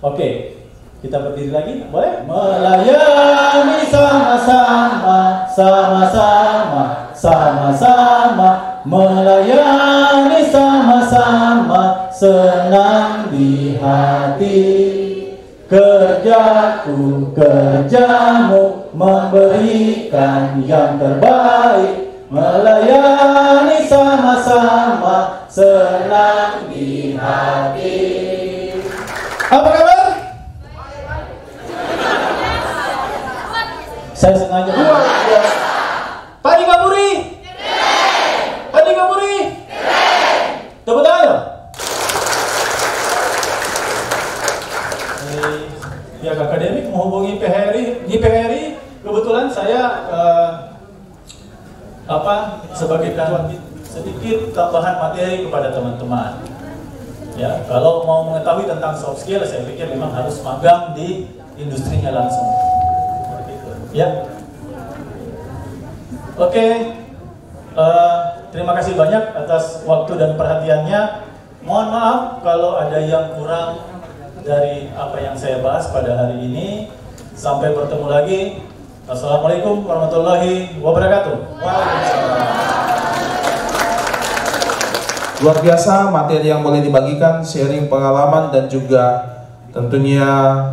S20: Oke, Kita berdiri lagi, boleh? Melayani sama-sama, sama-sama, sama-sama. Melayani sama-sama, senang di hati. Kerjaku, kerjamu, memberikan yang terbaik. Melayani sama-sama, senang di hati. Apa kabar? Saya sengaja luar biasa. Pak Dikapuri? Pak Dikapuri? Tepuk tangan dong. Pihak akademik menghubungi GPRI. Kebetulan saya sebagai ketua sedikit tambahan materi kepada teman-teman. Ya, kalau mau mengetahui tentang soft skill, saya pikir memang harus magang di industrinya langsung. Ya, oke. Terima kasih banyak atas waktu dan perhatiannya. Mohon maaf kalau ada yang kurang dari apa yang saya bahas pada hari ini. Sampai bertemu lagi. Assalamualaikum warahmatullahi wabarakatuh.
S1: Luar biasa materi yang boleh dibagikan, sharing pengalaman dan juga tentunya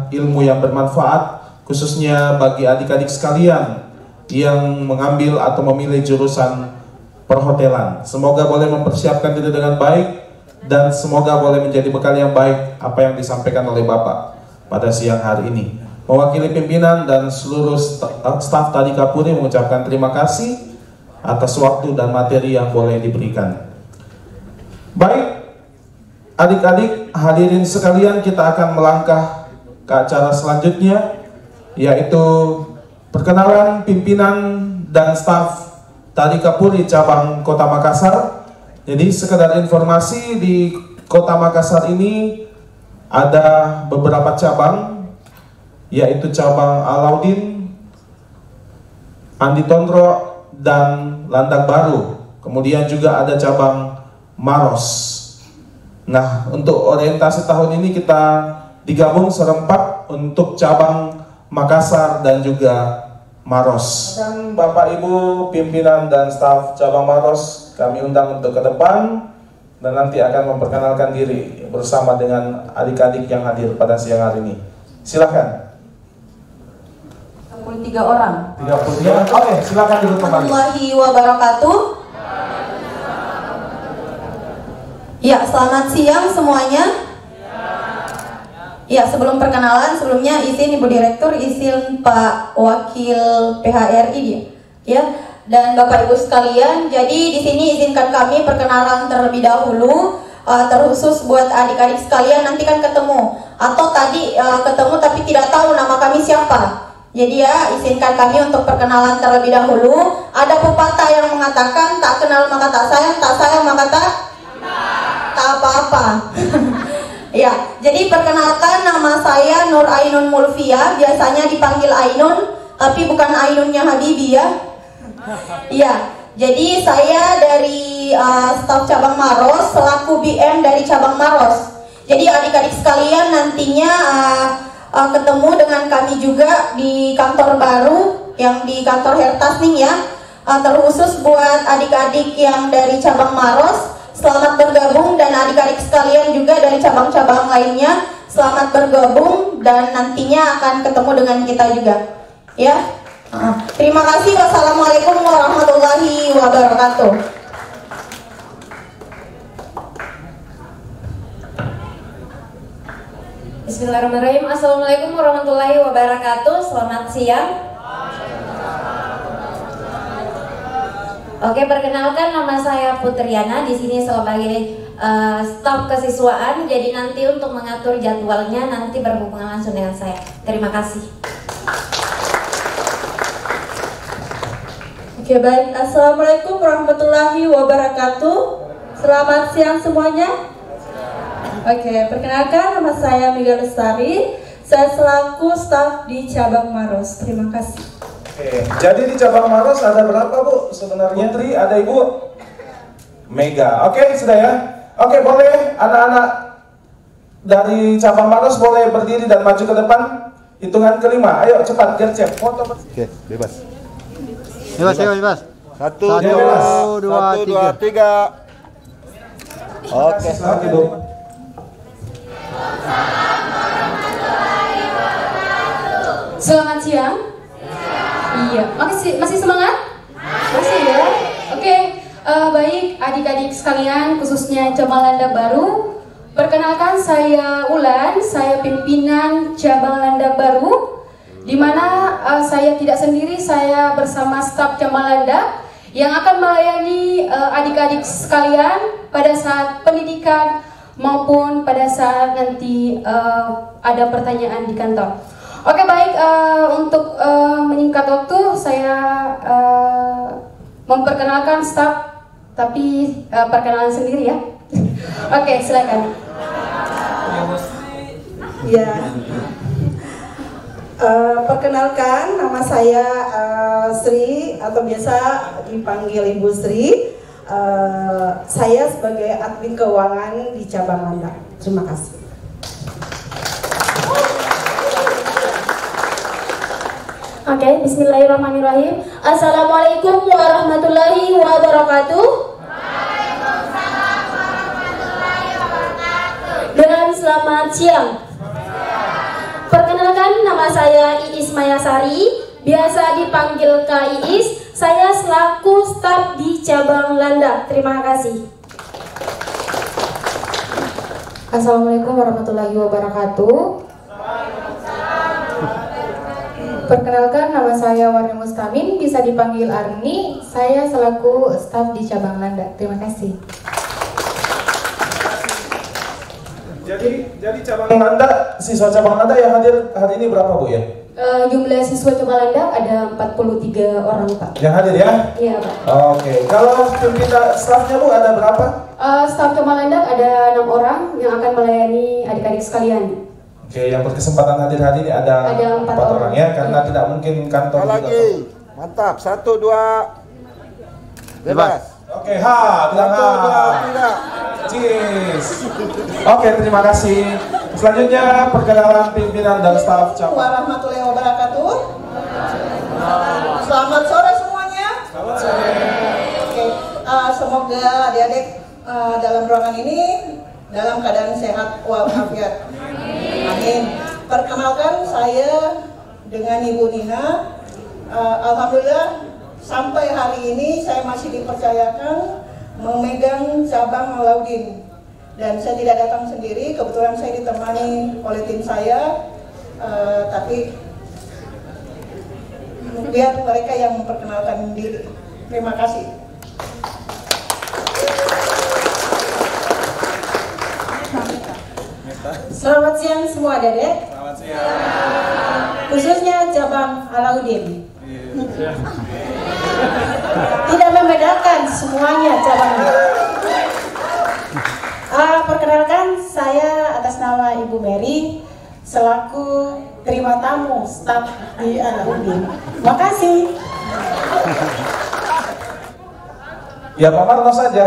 S1: ilmu yang bermanfaat, khususnya bagi adik-adik sekalian yang mengambil atau memilih jurusan perhotelan. Semoga boleh mempersiapkan diri dengan baik dan semoga boleh menjadi bekal yang baik apa yang disampaikan oleh Bapak pada siang hari ini. Mewakili pimpinan dan seluruh staf Tadika Puri mengucapkan terima kasih atas waktu dan materi yang boleh diberikan. Baik, adik-adik hadirin sekalian, kita akan melangkah ke acara selanjutnya, yaitu perkenalan pimpinan dan staf Tadika Puri cabang Kota Makassar. Jadi sekedar informasi, di Kota Makassar ini ada beberapa cabang, yaitu cabang Alauddin, Andi Tondro, dan Landak Baru. Kemudian juga ada cabang Maros. Nah, untuk orientasi tahun ini kita digabung serempak untuk cabang Makassar dan juga Maros. Dan Bapak Ibu pimpinan dan staf cabang Maros kami undang untuk ke depan dan nanti akan memperkenalkan diri bersama dengan adik-adik yang hadir pada siang hari ini. Silakan.
S6: 33 orang.
S1: 33. Oke, silakan duduk kembali.
S6: Warahmatullahi wabarakatuh. Ya, selamat siang semuanya. Ya, sebelum perkenalan, sebelumnya izin Ibu Direktur, izin Pak Wakil PHRI dia, ya, dan Bapak Ibu sekalian. Jadi di sini izinkan kami perkenalan terlebih dahulu, terkhusus buat adik-adik sekalian. Nanti kan ketemu, atau tadi ketemu tapi tidak tahu nama kami siapa. Jadi ya, izinkan kami untuk perkenalan terlebih dahulu. Ada pepatah yang mengatakan tak kenal maka tak sayang maka tak apa-apa. Ya, jadi perkenalkan, nama saya Nur Ainun Mulfia, biasanya dipanggil Ainun, tapi bukan Ainunnya Habibie ya. Iya, jadi saya dari staf cabang Maros, selaku BM dari cabang Maros. Jadi adik-adik sekalian nantinya ketemu dengan kami juga di kantor baru yang di kantor Hertasning ya. Terkhusus buat adik-adik yang dari cabang Maros, selamat bergabung, dan adik-adik sekalian juga dari cabang-cabang lainnya, selamat bergabung dan nantinya akan ketemu dengan kita juga. Ya, terima kasih. Wassalamualaikum warahmatullahi wabarakatuh.
S21: Bismillahirrahmanirrahim. Assalamualaikum warahmatullahi wabarakatuh. Selamat siang. Oke, perkenalkan, nama saya Putriana, di sini sebagai staf kesiswaan. Jadi nanti untuk mengatur jadwalnya nanti berhubungan langsung dengan saya. Terima kasih.
S22: Oke, baik. Assalamualaikum warahmatullahi wabarakatuh. Selamat siang semuanya. Oke, perkenalkan, nama saya Mega Lestari. Saya selaku staf di cabang Maros. Terima kasih.
S1: Oke, jadi di cabang Maros ada berapa Bu sebenarnya? Putri, ada Ibu Mega. Oke, sudah ya. Oke, boleh anak-anak dari cabang Maros boleh berdiri dan maju ke depan. Hitungan kelima, ayo cepat gercep foto.
S10: Oke, bebas.
S2: Bebas.
S10: 1, 2, 3. Oke.
S1: Selamat Ibu.
S22: Selamat siang. Iya, masih semangat? Masih ya. Oke, baik adik-adik sekalian, khususnya cabang Landak Baru. Perkenalkan, saya Ulan, saya pimpinan cabang Landak Baru, di mana saya tidak sendiri, saya bersama staf cabang Landak yang akan melayani adik-adik sekalian pada saat pendidikan maupun pada saat nanti ada pertanyaan di kantor. Oke, baik, untuk menyingkat waktu saya memperkenalkan staf, tapi perkenalan sendiri ya. Oke, silakan.
S3: Ya, perkenalkan nama saya Sri atau biasa dipanggil Ibu Sri. Saya sebagai admin keuangan di cabang Landak. Terima kasih.
S21: Oke, bismillahirrahmanirrahim. Assalamualaikum warahmatullahi wabarakatuh. Dan selamat siang. Perkenalkan, nama saya Iis Mayasari, biasa dipanggil Kak Iis. Saya selaku staf di cabang Landak. Terima kasih.
S22: Assalamualaikum warahmatullahi wabarakatuh. Perkenalkan, nama saya Warni Mustamin, bisa dipanggil Arni. Saya selaku staf di cabang Landak. Terima kasih.
S1: Jadi cabang Landak, siswa cabang Landak yang hadir hari ini berapa Bu ya?
S22: Jumlah siswa cabang Landak ada 43 orang Pak.
S1: Yang hadir ya?
S22: Iya Pak.
S1: Oke, kalau pimpinan stafnya Bu ada berapa?
S22: Staf cabang Landak ada 6 orang yang akan melayani adik-adik sekalian.
S1: Oke, yang berkesempatan hadir hari ini ada 4 orang ya, karena tidak mungkin kantor
S10: lagi. Mantap. 1, 2. Bebas.
S1: Oke, bilang
S10: 1, 2, 3.
S1: Cheers. Oke, terima kasih. Selanjutnya perkenalan pimpinan dan staf cabang.
S3: Warahmatullahi wabarakatuh. Selamat sore semuanya.
S1: Selamat sore.
S3: Oke, semoga adik-adik dalam ruangan ini dalam keadaan sehat walafiat. Amin. Perkenalkan, saya dengan Ibu Nina. Alhamdulillah sampai hari ini saya masih dipercayakan memegang cabang Alauddin. Dan saya tidak datang sendiri, kebetulan saya ditemani oleh tim saya. Tapi biar mereka yang memperkenalkan diri. Terima kasih. Selamat siang semua adik-adik.
S5: Selamat siang.
S3: Khususnya cabang Alauddin. Tidak membedakan semuanya cabangnya. Perkenalkan, saya atas nama Ibu Mary selaku terima tamu staf di Alauddin. Makasih.
S1: Ya Pak Marno saja.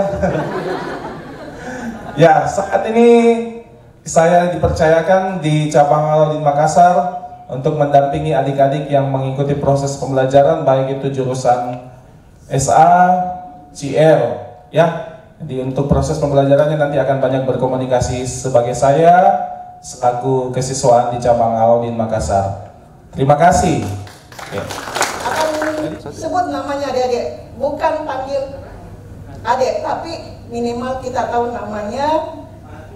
S1: Ya, saat ini saya dipercayakan di cabang Alauddin Makassar untuk mendampingi adik-adik yang mengikuti proses pembelajaran, baik itu jurusan SA, CL, ya. Jadi untuk proses pembelajarannya nanti akan banyak berkomunikasi sebagai saya selaku kesiswaan di cabang Alauddin Makassar. Terima kasih. Ya.
S3: Akan sebut namanya adik-adik, bukan panggil adik, tapi minimal kita tahu namanya,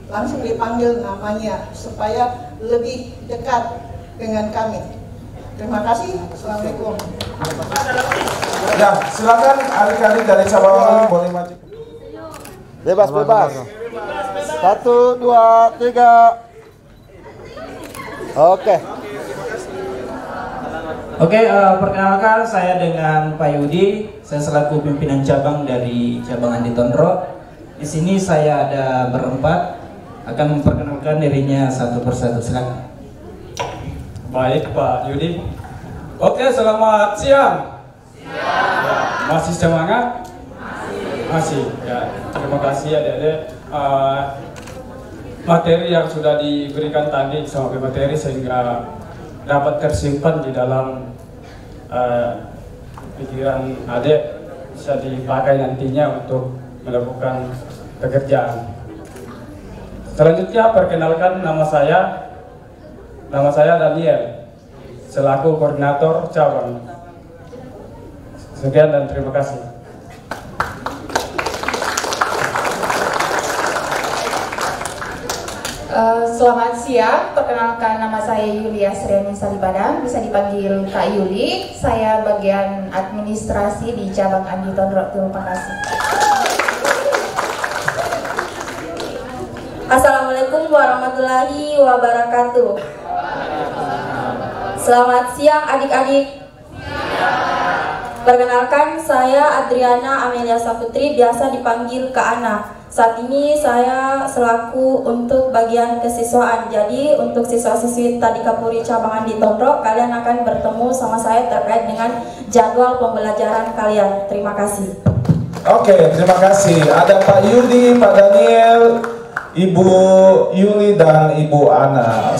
S3: langsung dipanggil namanya supaya lebih dekat dengan kami. Terima kasih. Assalamualaikum.
S1: Ya, silakan adik-adik dari cabang Alauddin boleh maju.
S10: Bebas. 1, 2, 3. Oke.
S23: Oke, perkenalkan saya dengan Pak Yudi. Saya selaku pimpinan cabang dari cabang Andi Tondro. Di sini saya ada berempat, akan memperkenalkan dirinya satu persatu. Silakan.
S16: Baik Pak Yudi. Oke, selamat siang. Masih semangat? Masih. Ya, terima kasih adik-adik. materi yang sudah diberikan tadi sama pemateri sehingga dapat tersimpan di dalam pikiran adik, bisa dipakai nantinya untuk melakukan pekerjaan. Selanjutnya perkenalkan nama saya Daniel selaku koordinator cabang. Sekian dan terima kasih.
S4: Selamat siang, perkenalkan nama saya Yulia Sriani Salibadan, bisa dipanggil Kak Yuli. Saya bagian administrasi di cabang Andi Tondro. Terima kasih.
S22: Assalamualaikum warahmatullahi wabarakatuh. Selamat siang adik-adik. Perkenalkan, saya Adriana Amelia Saputri, biasa dipanggil Kak Ana. Saat ini saya selaku untuk bagian kesiswaan. Jadi untuk siswa-siswi Tadika Puri cabang Andi Tondro, kalian akan bertemu sama saya terkait dengan jadwal pembelajaran kalian. Terima kasih.
S1: Oke, terima kasih. Ada Pak Yudi, Pak Daniel, Ibu Yuli dan Ibu Ana.